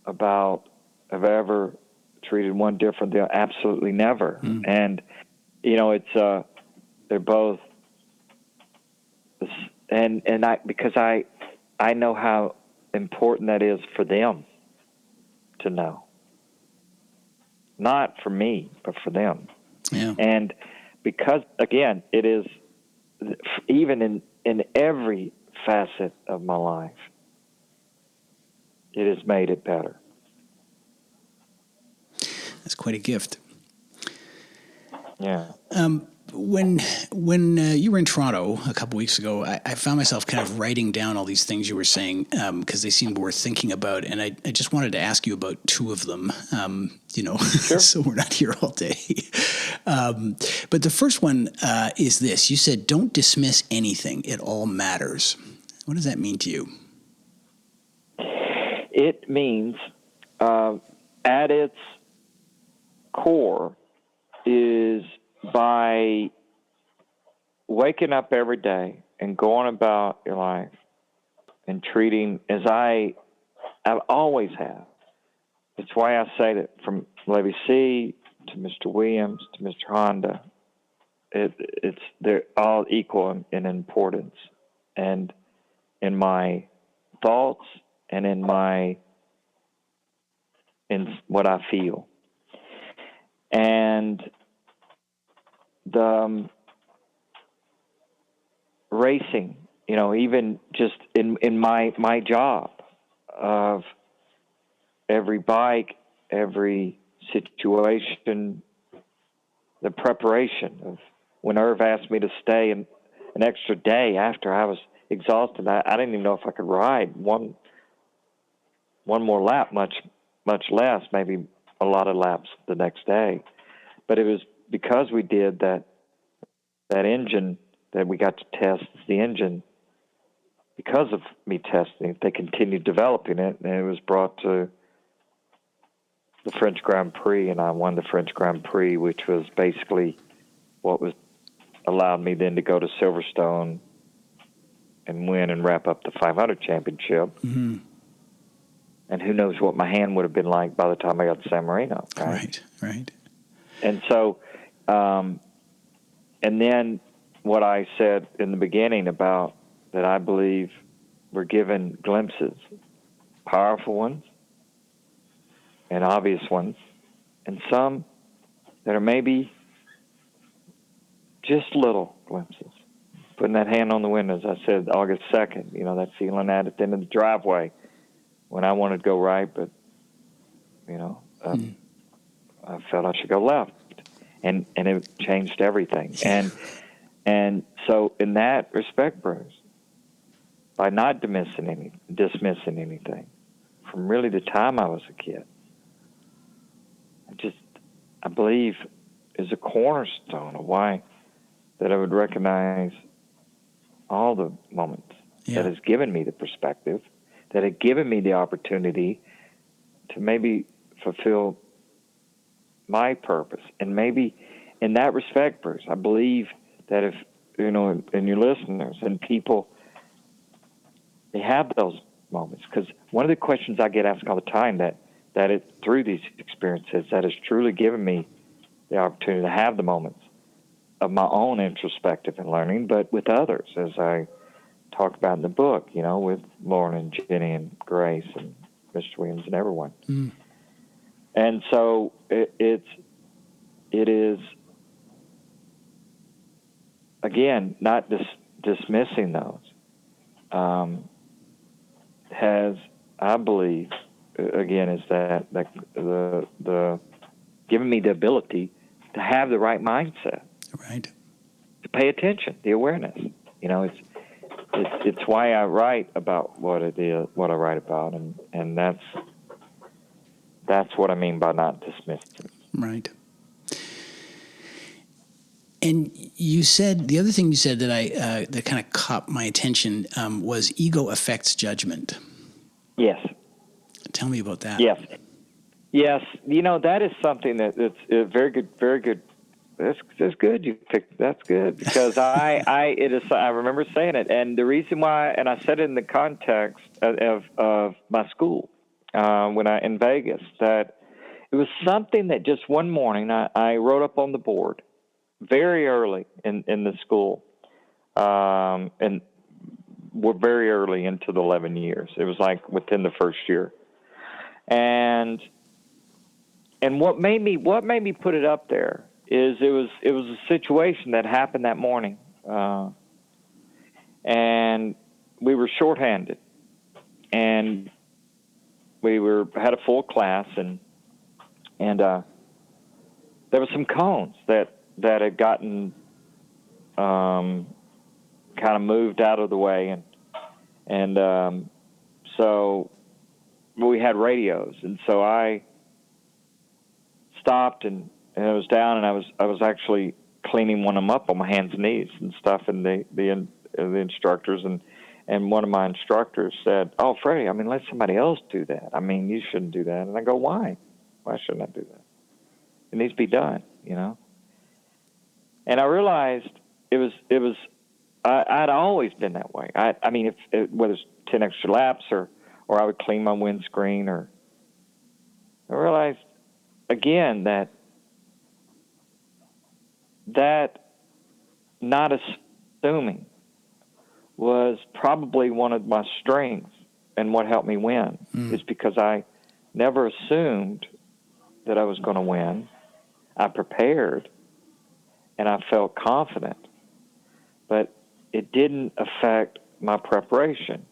about have I ever treated one different, they'll absolutely never. And it's they're both, and because I know how important that is for them to know, not for me, but for them. Yeah. And because again, it is even in every facet of my life, it has made it better. That's quite a gift. Yeah. When you were in Toronto a couple weeks ago, I found myself kind of writing down all these things you were saying because they seemed worth thinking about, and I just wanted to ask you about two of them. Sure. So we're not here all day. But the first one is this: you said, "Don't dismiss anything; it all matters." What does that mean to you? It means, at its core, is by waking up every day and going about your life and treating as I've always have. It's why I say that from Levy C to Mr. Williams to Mr. Honda, they're all equal in importance, and in my thoughts and in what I feel. And the racing, even just in my job of every bike, every situation, the preparation of when Irv asked me to stay an extra day after I was exhausted, I didn't even know if I could ride one more lap, much less, maybe a lot of laps the next day. But it was because we did that engine that we got to test the engine. Because of me testing it, they continued developing it, and it was brought to the French Grand Prix, and I won the French Grand Prix, which was basically what was allowed me then to go to Silverstone and win and wrap up the 500 championship. Mm-hmm. And who knows what my hand would have been like by the time I got to San Marino. Right. And so, and then what I said in the beginning about that I believe we're given glimpses, powerful ones and obvious ones, and some that are maybe just little glimpses. Putting that hand on the window, as I said, August 2nd, that feeling at the end of the driveway when I wanted to go right, but, I felt I should go left. And it changed everything. And so in that respect, Bruce, by not dismissing anything, from really the time I was a kid, I believe is a cornerstone of why that I would recognize all the moments that has given me the perspective, that had given me the opportunity to maybe fulfill my purpose. And maybe in that respect, Bruce, I believe that if, and your listeners and people, they have those moments. Because one of the questions I get asked all the time that through these experiences that has truly given me the opportunity to have the moments of my own introspective and learning, but with others, as I talk about in the book, with Lauren and Jenny and Grace and Mr. Williams and everyone. Mm. And so it is, again, not dismissing those, has, I believe, again, is that the giving me the ability to have the right mindset, right? To pay attention, the awareness. It's why I write about what it is, what I write about, and that's what I mean by not dismissing. Right. And you said, the other thing you said that that kind of caught my attention was ego affects judgment. Yes. Tell me about that. Yes. That is something that's very good, very good. That's good. You picked. That's good because I remember saying it, and the reason why, and I said it in the context of my school when in Vegas, that it was something that just one morning I wrote up on the board very early in the school, and we're very early into the 11 years. It was like within the first year, and what made me put it up there is it was a situation that happened that morning, and we were shorthanded, and we had a full class, and there were some cones that had gotten kind of moved out of the way, and so we had radios, and so I stopped and I was down, and I was actually cleaning one of them up on my hands and knees and stuff, and the instructors and one of my instructors said, "Oh, Freddie, let somebody else do that. You shouldn't do that." And I go, "Why? Why shouldn't I do that? It needs to be done, And I realized it was I'd always been that way. Whether it's 10 extra laps or I would clean my windscreen, or I realized again that not assuming was probably one of my strengths, and what helped me win is because I never assumed that I was going to win. I prepared, and I felt confident, but it didn't affect my preparation.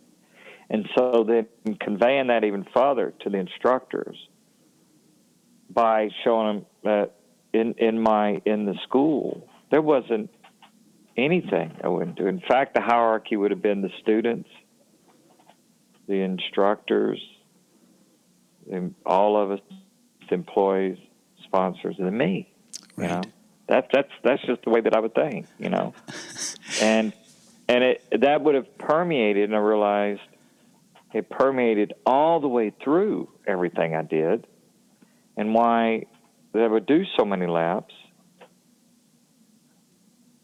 And so then conveying that even further to the instructors by showing them that in the school, there wasn't anything I wouldn't do. In fact, the hierarchy would have been the students, the instructors, all of us, the employees, sponsors, and me. Right. That's just the way that I would think. And that would have permeated, and I realized it permeated all the way through everything I did, and why I would do so many laps.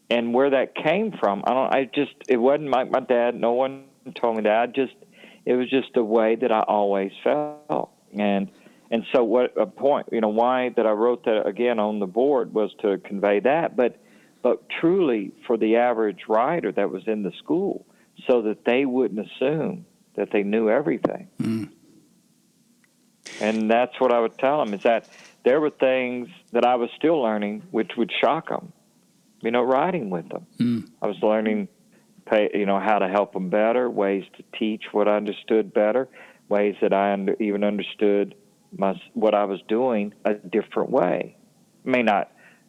And where that came from, it wasn't my dad. No one told me that. It was just the way that I always felt. And so what a point, why that I wrote that again on the board was to convey that, but truly for the average rider that was in the school, so that they wouldn't assume that they knew everything. Mm. And that's what I would tell them, is that there were things that I was still learning which would shock them. riding with them. I was learning, how to help them better, ways to teach what I understood better, ways that I even understood what I was doing a different way.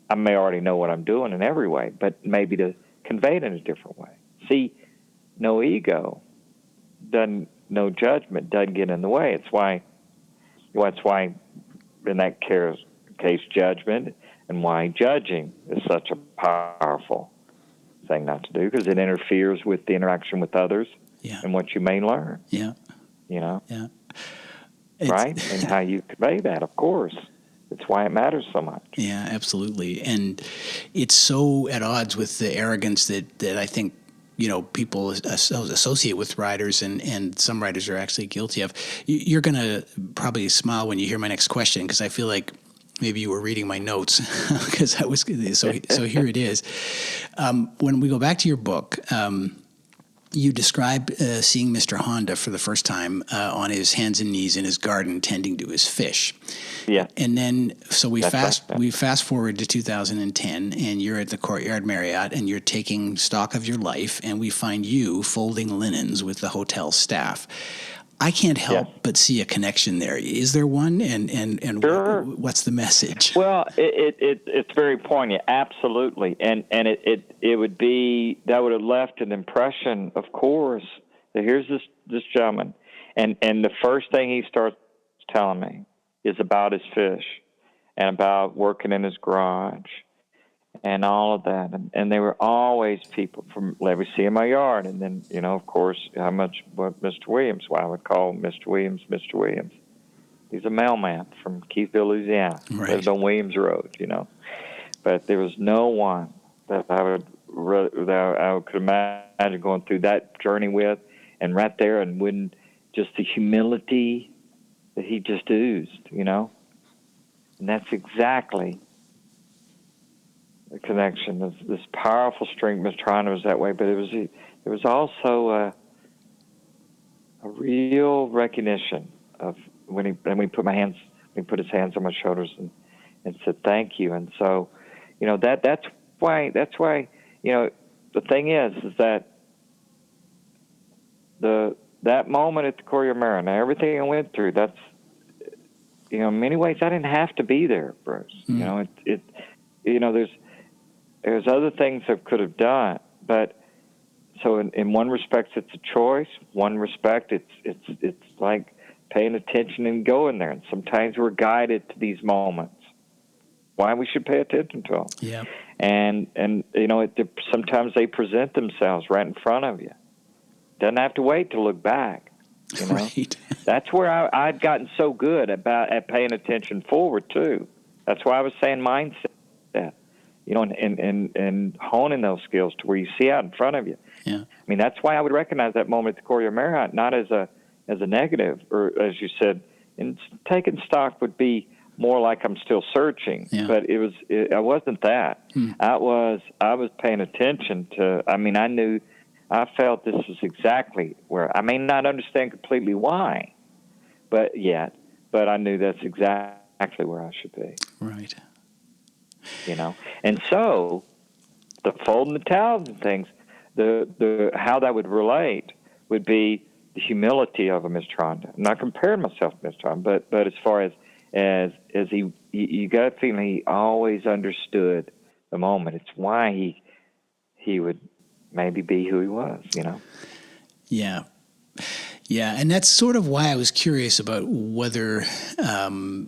I may already know what I'm doing in every way, but maybe to convey it in a different way. See, no ego, no judgment doesn't get in the way. That's why in that case, judgment, and why judging is such a powerful thing not to do, because it interferes with the interaction with others and what you may learn. Yeah. Yeah. Right? And how you convey that, of course. It's why it matters so much. Yeah, absolutely. And it's so at odds with the arrogance that I think, people associate with riders, and some riders are actually guilty of. You're going to probably smile when you hear my next question, because I feel like maybe you were reading my notes, because so here it is. When we go back to your book, you describe seeing Mr. Honda for the first time on his hands and knees in his garden tending to his fish. Yeah. And then, so we fast forward to 2010, and you're at the Courtyard Marriott, and you're taking stock of your life, and we find you folding linens with the hotel staff. I can't help but see a connection there. Is there one? And sure. What's the message? Well, it's very poignant, absolutely, and it would be that would have left an impression. Of course, that here's this gentleman, and the first thing he starts telling me is about his fish, and about working in his garage, and all of that, and they were always people from let me see in my yard, and then of course what Mr. Williams, why I would call Mr. Williams. He's a mailman from Keithville, Louisiana. Right. Lived on Williams Road, but there was no one that I could imagine going through that journey with, and right there, and when just the humility that he just oozed, and that's exactly the connection. This powerful strength. Mr. Honda was that way, but it was also a real recognition of when he put his hands on my shoulders and said thank you. And so, that's why the thing is that that moment at the Courtyard Marriott, now everything I went through, that's in many ways I didn't have to be there, Bruce. There's other things I could have done, but so in one respect it's a choice. One respect it's like paying attention and going there. And sometimes we're guided to these moments. Why we should pay attention to them? Yeah. And sometimes they present themselves right in front of you. Doesn't have to wait to look back. Right. That's where I'd gotten so good at paying attention forward too. That's why I was saying mindset. And honing those skills to where you see out in front of you. Yeah. That's why I would recognize that moment at the Courtyard Marriott not as a negative, or as you said, and taking stock would be more like I'm still searching. Yeah. But I wasn't that. I was paying attention to. I felt this was exactly where I may not understand completely why, but I knew that's exactly where I should be. Right. And so the folding the towels and things, the how that would relate would be the humility of a Mr. Honda. I'm not comparing myself to Mr. Honda, but as far as he, you got a feeling he always understood the moment. It's why he would maybe be who he was, Yeah. Yeah, and that's sort of why I was curious about whether,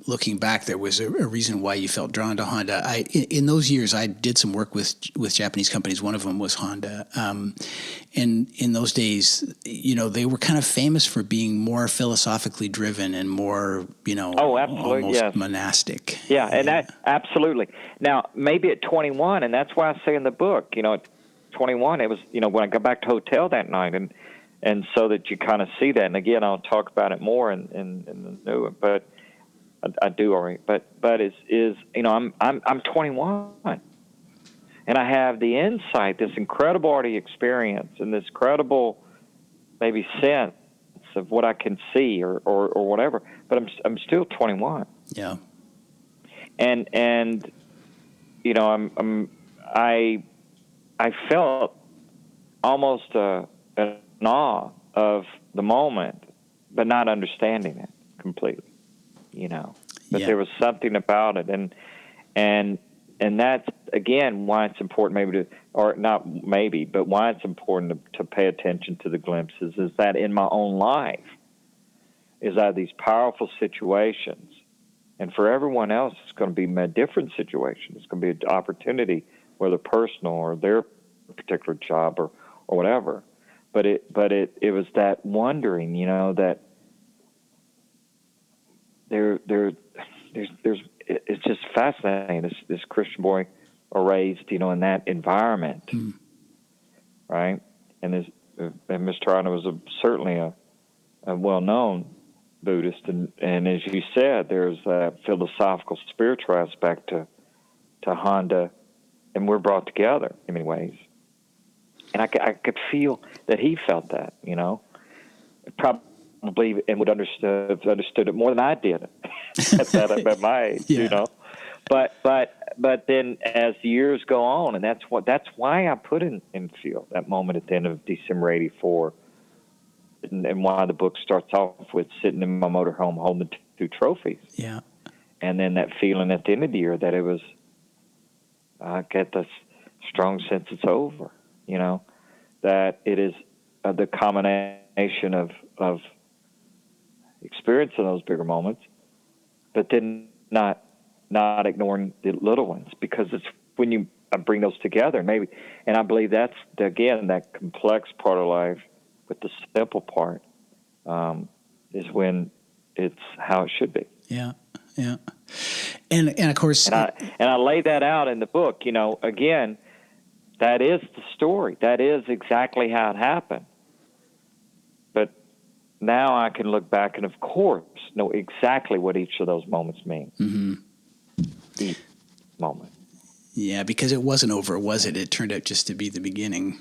looking back, there was a reason why you felt drawn to Honda. In those years, I did some work with Japanese companies. One of them was Honda. And in those days, they were kind of famous for being more philosophically driven and more, almost monastic. Yeah, and that absolutely. Now, maybe at 21, and that's why I say in the book, at 21, it was, when I got back to hotel that night, and so that you kind of see that. And again, I'll talk about it more in the new one, but I do already. But I'm 21, and I have the insight, this incredible already experience, and this credible maybe sense of what I can see or whatever. But I'm still 21. Yeah. And I felt almost an awe of the moment, but not understanding it completely, But there was something about it, and that's again why it's important, but why it's important to pay attention to the glimpses is that in my own life is that these powerful situations, and for everyone else it's going to be a different situation. It's going to be an opportunity, whether personal or their particular job or whatever. But it was that wondering, that there's it's just fascinating. This Christian boy raised, in that environment, right? And Mr. Arnold was certainly a well-known Buddhist, and as you said, there's a philosophical, spiritual aspect to Honda, and we're brought together in many ways. And I could feel that he felt that, probably, and would understood it more than I did at my age, Yeah. But then as the years go on, and that's why I put in field that moment at the end of December '84, and why the book starts off with sitting in my motorhome holding 2 trophies. Yeah. And then that feeling at the end of the year that it was, I get this strong sense it's over, that it is the combination of experiencing those bigger moments, but then not ignoring the little ones, because it's when you bring those together, maybe. And I believe that's, again, that complex part of life with the simple part is when it's how it should be. Yeah, yeah. And of course... And I lay that out in the book, again, that is the story. That is exactly how it happened. But now I can look back and, of course, know exactly what each of those moments mean. Mm-hmm. Each moment. Yeah, because it wasn't over, was it? It turned out just to be the beginning.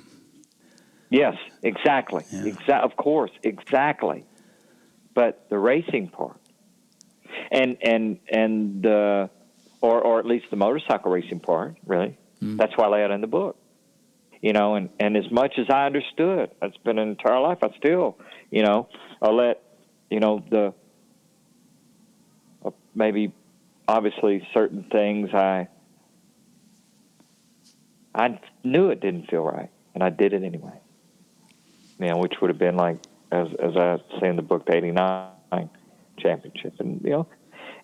Yes, exactly. Yeah. Of course, exactly. But the racing part, and or at least the motorcycle racing part, really, that's why I lay it in the book. And as much as I understood, it's been an entire life, I still, I'll let, maybe obviously certain things I knew it didn't feel right, and I did it anyway. Which would have been like, as I say in the book, the '89 championship, and and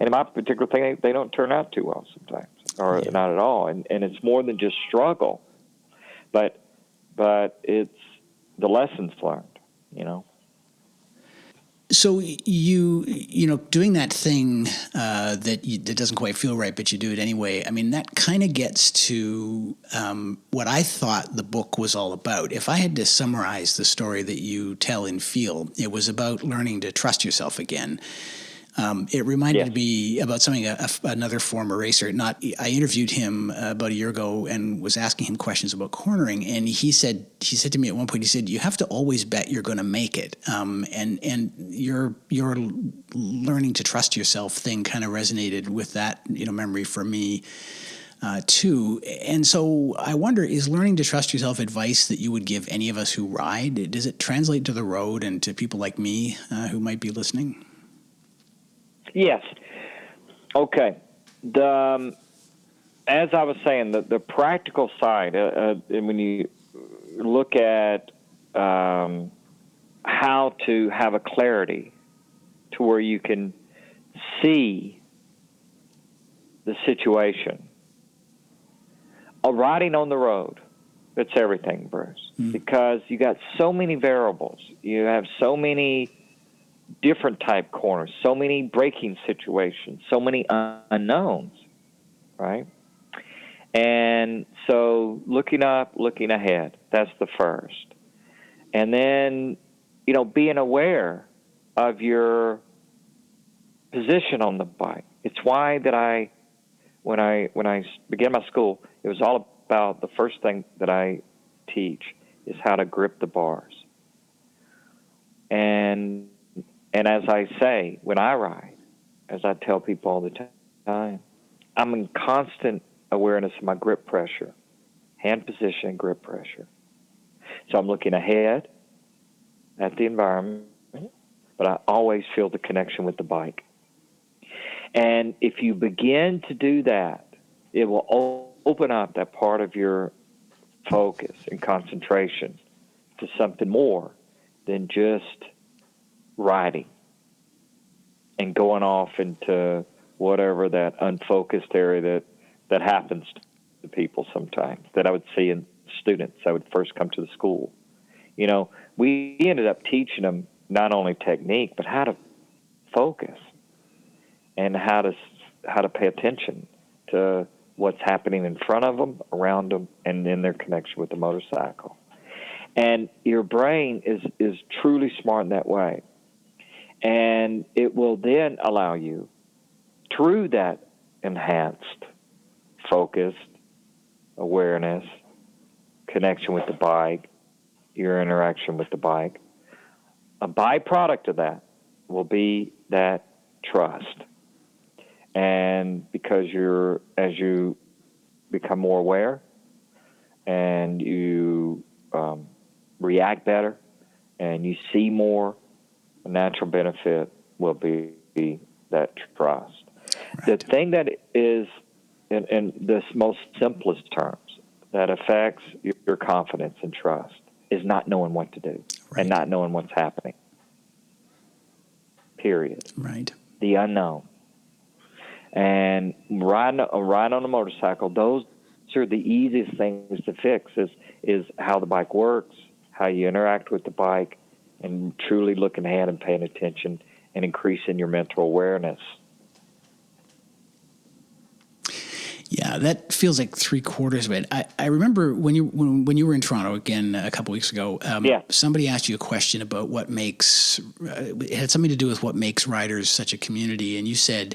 in my particular thing, they don't turn out too well sometimes, or not at all, and it's more than just struggle, but it's the lessons learned, So you doing that thing that doesn't quite feel right, but you do it anyway. I mean, that kind of gets to what I thought the book was all about. If I had to summarize the story that you tell in Feel, it was about learning to trust yourself again. It reminded me about something another former racer. I interviewed him about a year ago and was asking him questions about cornering, and he said to me at one point, he said, "You have to always bet you're going to make it." And your learning to trust yourself thing kind of resonated with that memory for me too. And so I wonder, is learning to trust yourself advice that you would give any of us who ride? Does it translate to the road and to people like me who might be listening? Yes. Okay. As I was saying, the practical side, when you look at how to have a clarity to where you can see the situation, riding on the road, it's everything, Bruce, because you got so many variables. You have so many different type corners, so many braking situations, so many unknowns, right? And so looking up, looking ahead, that's the first. And then, being aware of your position on the bike. It's why that when I began my school, it was all about the first thing that I teach is how to grip the bars. And as I say, when I ride, as I tell people all the time, I'm in constant awareness of my grip pressure, hand position, and grip pressure. So I'm looking ahead at the environment, but I always feel the connection with the bike. And if you begin to do that, it will open up that part of your focus and concentration to something more than just riding and going off into whatever that unfocused area that happens to people sometimes, that I would see in students that would first come to the school. You know, we ended up teaching them not only technique, but how to focus and how to pay attention to what's happening in front of them, around them, and in their connection with the motorcycle. And your brain is truly smart in that way. And it will then allow you, through that enhanced, focused awareness, connection with the bike, your interaction with the bike, a byproduct of that will be that trust. And because as you become more aware and you react better and you see more, a natural benefit will be that trust. Right. The thing that is, in the most simplest terms, that affects your confidence and trust is not knowing what to do. Right. And not knowing what's happening. Period. Right. The unknown. And riding on a motorcycle, those are the easiest things to fix, is how the bike works, how you interact with the bike, and truly looking ahead and paying attention and increasing your mental awareness. Yeah, that feels like 3/4 of it. I remember when you were in Toronto again a couple weeks ago. Somebody asked you a question about what makes it had something to do with what makes riders such a community, and you said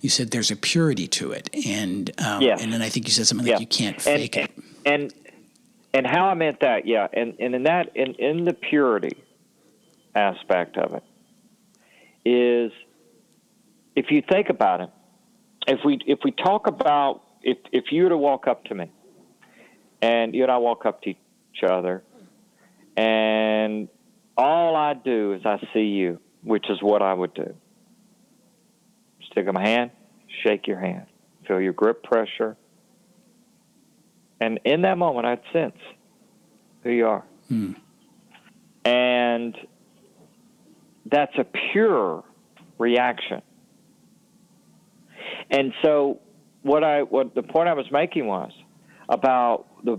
there's a purity to it, and and then I think you said something like you can't fake it. And how I meant that, and in that in the purity aspect of it is, if you think about it, if we talk about, if you were to walk up to me, and you and I walk up to each other, and all I do is I see you, which is what I would do. Stick up my hand, shake your hand, feel your grip pressure, and in that moment I'd sense who you are. And that's a pure reaction. And so what the point I was making was about the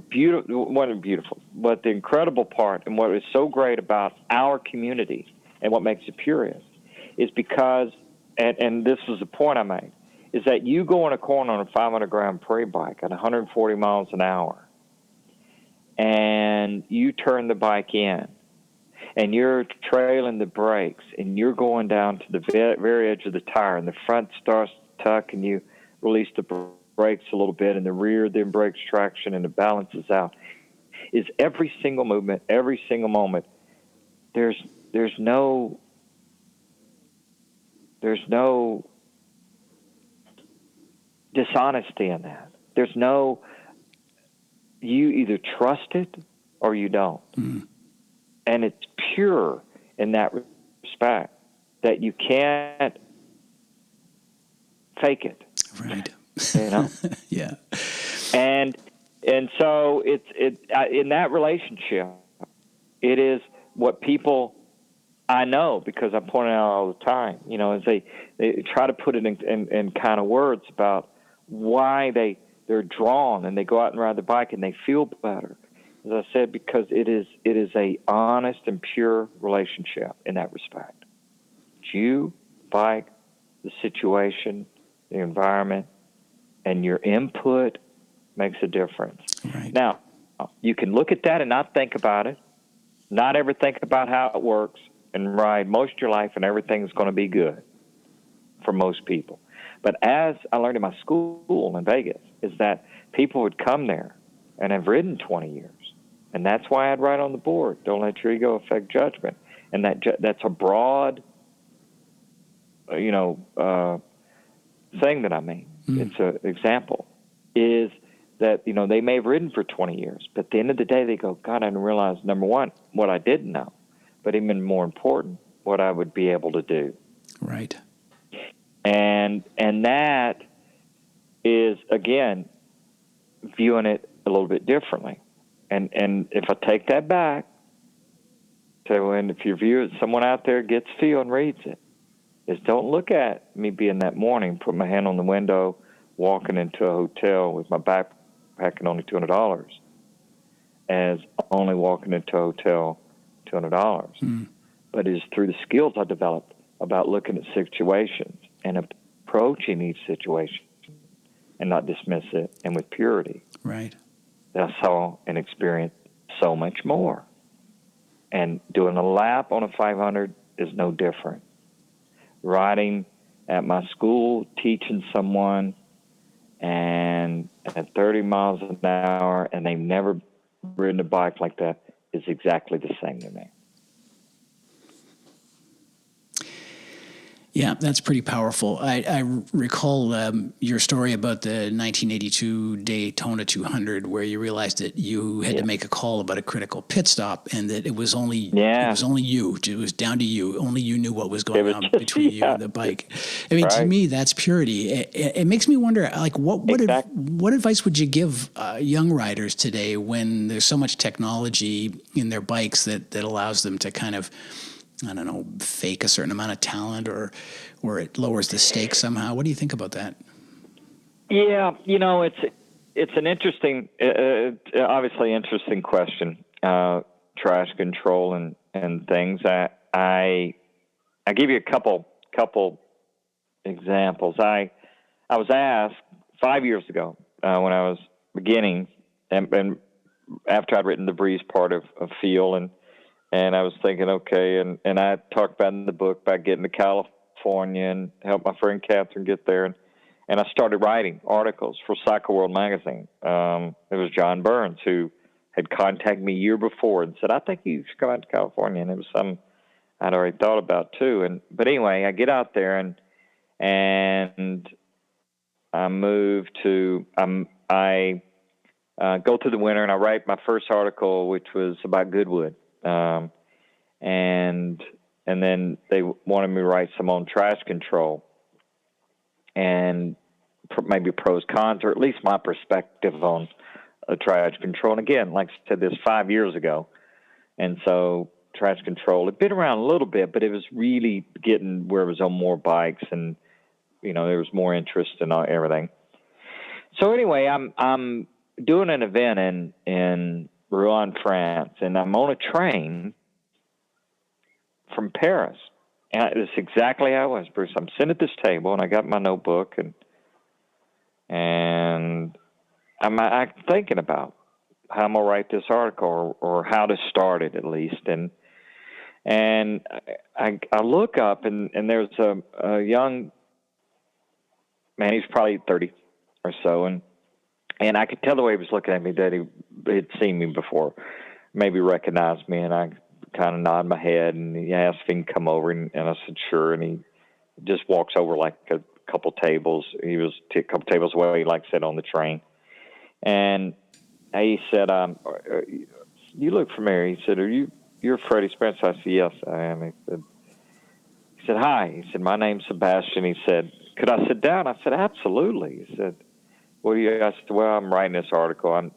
but the incredible part, and what is so great about our community and what makes it pure is because, and this was the point I made, is that you go in a corner on a 500 Grand Prix bike at 140 miles an hour, and you turn the bike in, and you're trailing the brakes, and you're going down to the very edge of the tire, and the front starts to tuck, and you release the brakes a little bit, and the rear then breaks traction, and it balances out. Is every single movement, every single moment, there's no dishonesty in that. There's no, you either trust it or you don't. And it's pure in that respect, that you can't fake it. Right. You know? Yeah. And so it's in that relationship, it is what people, I know, because I point it out all the time, you know, as they try to put it in kind of words about why they're drawn and they go out and ride the bike and they feel better. As I said, because it is a honest and pure relationship in that respect. It's you, bike, the situation, the environment, and your input makes a difference. Right. Now, you can look at that and not think about it, not ever think about how it works, and ride most of your life, and everything's going to be good for most people. But as I learned in my school in Vegas, is that people would come there and have ridden 20 years. And that's why I'd write on the board, don't let your ego affect judgment. And that's a broad, thing that I mean. It's an example, is that, they may have ridden for 20 years, but at the end of the day, they go, God, I didn't realize, number one, what I didn't know, but even more important, what I would be able to do. Right. And that is, again, viewing it a little bit differently. And if I take that back, so when if you view it, someone out there gets feel and reads it, is don't look at me being that morning, put my hand on the window, walking into a hotel with my backpack and only $200, as only walking into a hotel, $200. But it is through the skills I developed about looking at situations and approaching each situation and not dismiss it, and with purity. Right. That I saw and experienced so much more. And doing a lap on a 500 is no different. Riding at my school, teaching someone, and at 30 miles an hour, and they've never ridden a bike like that, is exactly the same to me. Yeah, that's pretty powerful. I recall your story about the 1982 Daytona 200, where you realized that you had to make a call about a critical pit stop, and that it was only you. It was down to you. Only you knew what was going on between you and the bike. I mean, to me, that's purity. It makes me wonder, like, what advice would you give young riders today when there's so much technology in their bikes that allows them to kind of, I don't know, fake a certain amount of talent, or it lowers the stakes somehow? What do you think about that? Yeah, it's an interesting, obviously interesting question. Trash control and things. I give you a couple examples. I was asked 5 years ago when I was beginning, and after I'd written the Breeze part of Feel, and I was thinking, okay, and I talked about in the book about getting to California and helped my friend Catherine get there. And I started writing articles for Cycle World magazine. It was John Burns who had contacted me a year before and said, I think you should come out to California. And it was something I'd already thought about too. But anyway, I get out there and I move to, I go through the winter and I write my first article, which was about Goodwood. And then they wanted me to write some on trash control and maybe pros, cons, or at least my perspective on trash control. And again, like I said, this 5 years ago. And so trash control had been around a little bit, but it was really getting where it was on more bikes and, there was more interest in everything. So anyway, I'm doing an event in Rouen, France, and I'm on a train from Paris. And it's exactly how it was, Bruce. I'm sitting at this table, and I got my notebook, and I'm thinking about how I'm going to write this article or how to start it at least. And I look up, and there's a young man. He's probably 30 or so, and I could tell the way he was looking at me that he had seen me before, maybe recognized me, and I kind of nodded my head, and he asked if he can come over, and I said, sure, and he just walks over like a couple tables. He was a couple tables away, like I said, on the train. And he said, you look familiar. He said, you're Freddie Spencer? I said, yes, I am. He said, hi. He said, my name's Sebastian. He said, could I sit down? I said, absolutely. He said, what do you? I said, well, I'm writing this article.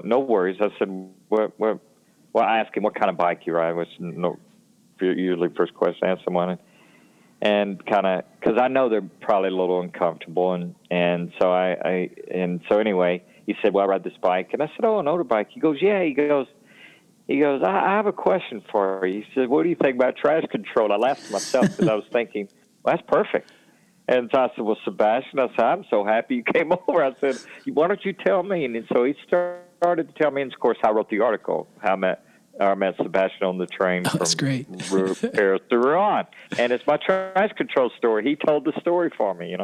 No worries. I said, what? Well, I asked him what kind of bike you ride, which usually first question I ask someone, and kind of because I know they're probably a little uncomfortable, and so anyway, he said, well, I ride this bike, and I said, oh, an older bike. He goes, yeah. He goes, I have a question for you. He said, what do you think about trash control? I laughed to myself because I was thinking, well, that's perfect. And so I said, well, Sebastian, I said, I'm so happy you came over. I said, why don't you tell me? And so he started to tell me, and of course, I wrote the article, how I met Sebastian on the train from Paris to Rouen. And it's my trash control story. He told the story for me,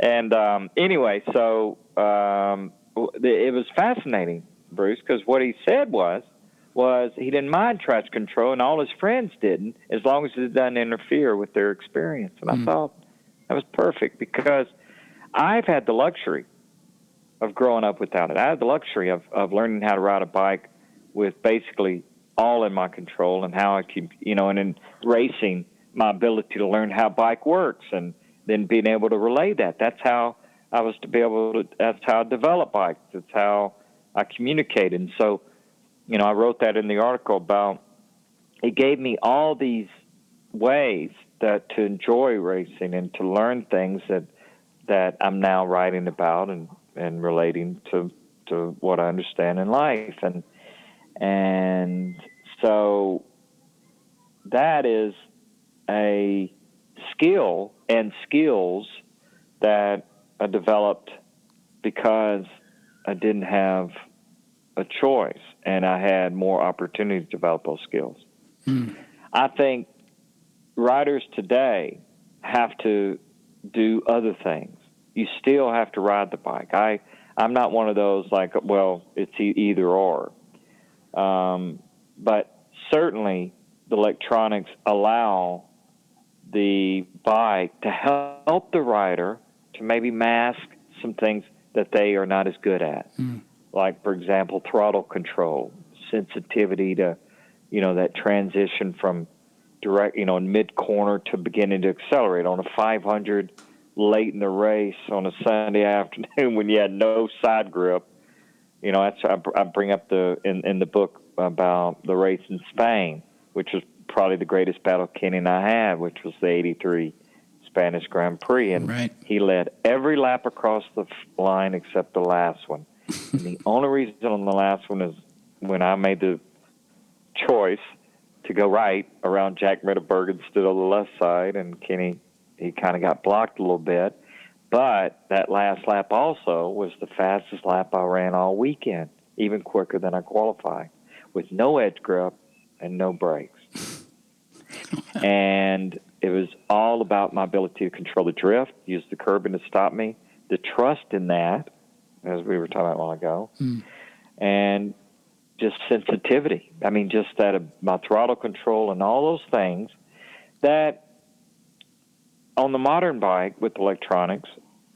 And anyway, so it was fascinating, Bruce, because what he said was he didn't mind trash control, and all his friends didn't, as long as it doesn't interfere with their experience. And I thought, that was perfect, because I've had the luxury of growing up without it. I had the luxury of learning how to ride a bike with basically all in my control, and how I keep, and in racing, my ability to learn how a bike works and then being able to relay that. That's how that's how I develop bikes. That's how I communicate. And so, I wrote that in the article about, it gave me all these ways to enjoy racing and to learn things that I'm now writing about and relating to what I understand in life. And so that is a skill and skills that I developed because I didn't have a choice, and I had more opportunity to develop those skills. I think riders today have to do other things. You still have to ride the bike. I'm not one of those like, well, it's either or. But certainly the electronics allow the bike to help the rider to maybe mask some things that they are not as good at. Like, for example, throttle control, sensitivity to, that transition from direct, mid-corner to beginning to accelerate on a 500 late in the race on a Sunday afternoon when you had no side grip. That's I bring up in the book about the race in Spain, which was probably the greatest battle Kenny and I had, which was the '83 Spanish Grand Prix, and he led every lap across the line except the last one. And the only reason on the last one is when I made the choice to go right around Jack Mitterberg and stood on the left side, and Kenny, he kind of got blocked a little bit. But that last lap also was the fastest lap I ran all weekend, even quicker than I qualified, with no edge grip and no brakes. And it was all about my ability to control the drift, use the curbing to stop me, the trust in that, as we were talking about a while ago, and just sensitivity. I mean, just that my throttle control and all those things that on the modern bike with electronics,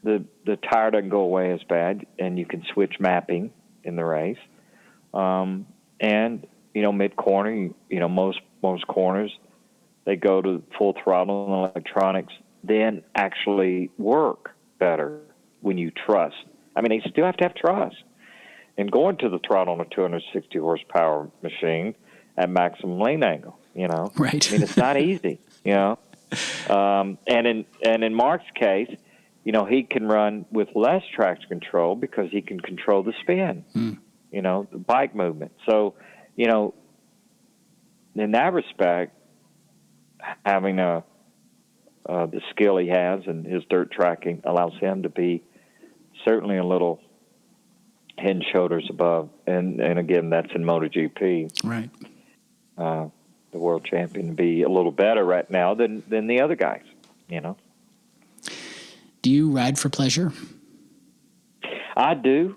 the tire doesn't go away as bad, and you can switch mapping in the race. And, mid-corner, most corners, they go to full throttle, and electronics then actually work better when you trust. I mean, they still have to have trust. And going to the throttle on a 260 horsepower machine at maximum lane angle, Right. I mean, it's not easy, And in Mark's case, he can run with less traction control because he can control the spin, the bike movement. So, in that respect, having the skill he has and his dirt tracking allows him to be certainly a little head and shoulders above. And again, that's in MotoGP. Right. The world champion to be a little better right now than the other guys, Do you ride for pleasure? I do.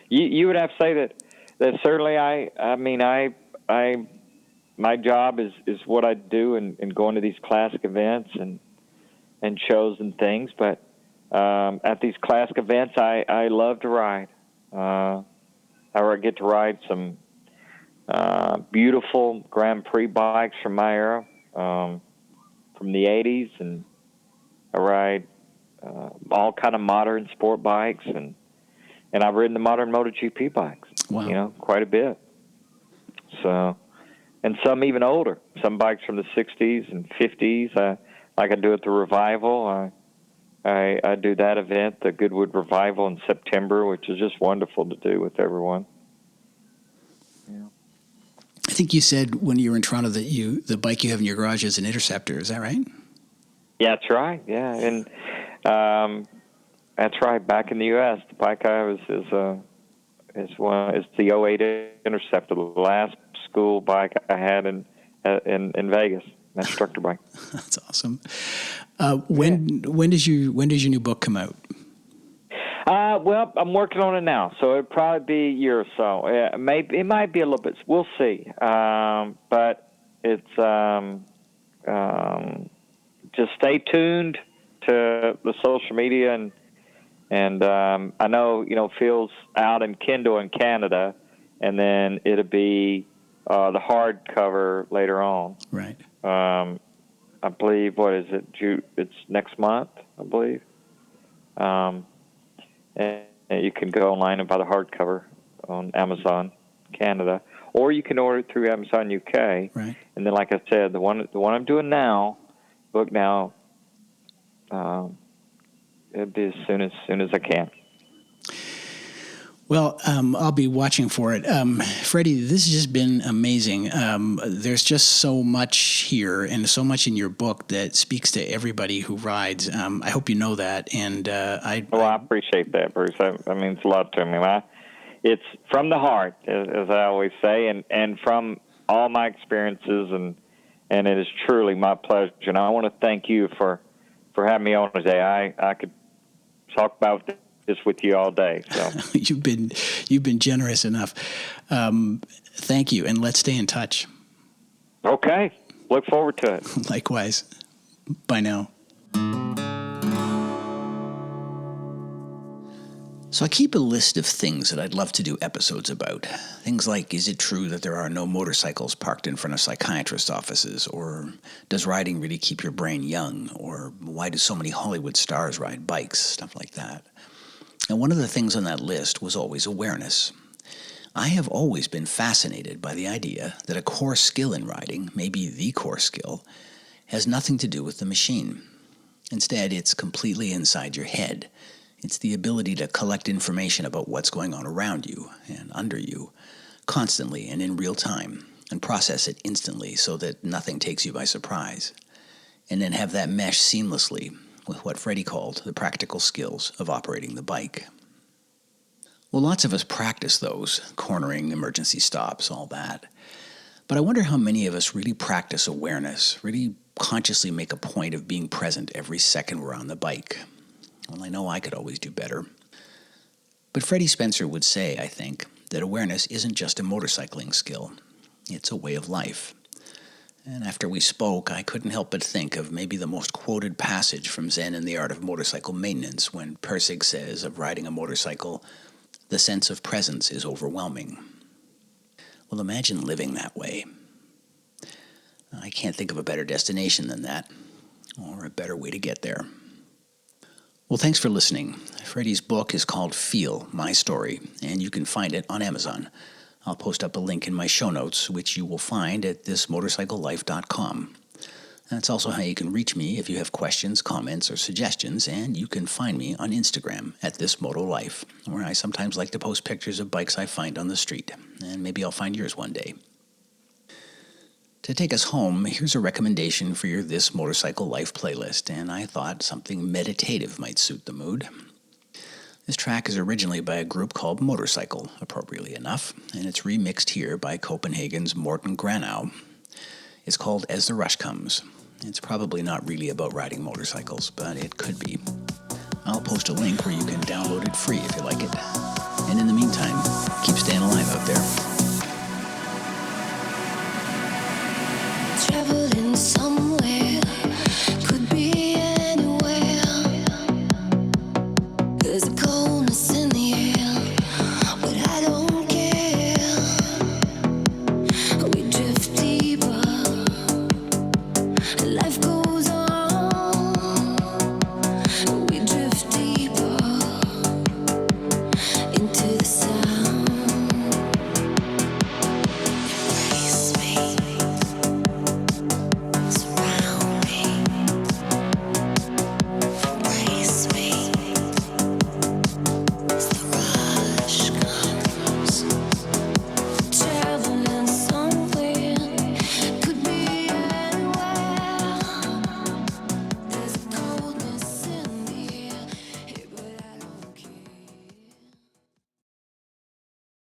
You would have to say that certainly my job is what I do and going to these classic events and shows and things. But at these classic events, I love to ride. I get to ride some beautiful Grand Prix bikes from my era, from the 80s, and I ride all kind of modern sport bikes, and I've ridden the modern MotoGP bikes, wow. Quite a bit. So, and some even older, some bikes from the 60s and 50s. Like I do at the Revival. I do that event, the Goodwood Revival in September, which is just wonderful to do with everyone. Yeah. I think you said when you were in Toronto that the bike you have in your garage is an Interceptor. Is that right? Yeah, that's right. Yeah, and that's right. Back in the U.S., the bike I have is the '08 Interceptor, the last school bike I had in Vegas, an instructor bike. That's awesome. When does your new book come out? Well, I'm working on it now, so it'll probably be a year or so. It might be a little bit. We'll see. But it's just stay tuned to the social media And I know, Phil's out in Kindle in Canada, and then it'll be the hardcover later on. Right. I believe, what is it? It's next month, I believe. And you can go online and buy the hardcover on Amazon Canada, or you can order it through Amazon UK. Right. And then, like I said, the one I'm doing now, book now, it'll be as soon as I can. Well, I'll be watching for it. Freddie, this has just been amazing. There's just so much here and so much in your book that speaks to everybody who rides. I hope you know that. And I appreciate that, Bruce. That means a lot to me. It's from the heart, as I always say, and from all my experiences, and it is truly my pleasure. And I want to thank you for having me on today. I could talk about this with you all day. So you've been generous enough. Thank you, and let's stay in touch. Okay, look forward to it. Likewise. Bye now. So I keep a list of things that I'd love to do episodes about. Things like, is it true that there are no motorcycles parked in front of psychiatrist offices? Or does riding really keep your brain young? Or why do so many Hollywood stars ride bikes? Stuff like that. And one of the things on that list was always awareness. I have always been fascinated by the idea that a core skill in riding, maybe the core skill, has nothing to do with the machine. Instead, it's completely inside your head. It's the ability to collect information about what's going on around you and under you, constantly and in real time, and process it instantly so that nothing takes you by surprise. And then have that mesh seamlessly with what Freddie called the practical skills of operating the bike. Well, lots of us practice those, cornering, emergency stops, all that. But I wonder how many of us really practice awareness, really consciously make a point of being present every second we're on the bike. Well, I know I could always do better. But Freddie Spencer would say, I think, that awareness isn't just a motorcycling skill. It's a way of life. And after we spoke, I couldn't help but think of maybe the most quoted passage from Zen and the Art of Motorcycle Maintenance, when Persig says of riding a motorcycle, the sense of presence is overwhelming. Well, imagine living that way. I can't think of a better destination than that, or a better way to get there. Well, thanks for listening. Freddie's book is called Feel, My Story, and you can find it on Amazon. I'll post up a link in my show notes, which you will find at thismotorcyclelife.com. That's also how you can reach me if you have questions, comments, or suggestions, and you can find me on Instagram at thismotolife, where I sometimes like to post pictures of bikes I find on the street, and maybe I'll find yours one day. To take us home, here's a recommendation for your This Motorcycle Life playlist, and I thought something meditative might suit the mood. This track is originally by a group called Motorcycle, appropriately enough, and it's remixed here by Copenhagen's Morten Granau. It's called As the Rush Comes. It's probably not really about riding motorcycles, but it could be. I'll post a link where you can download it free if you like it. And in the meantime, keep staying alive out there.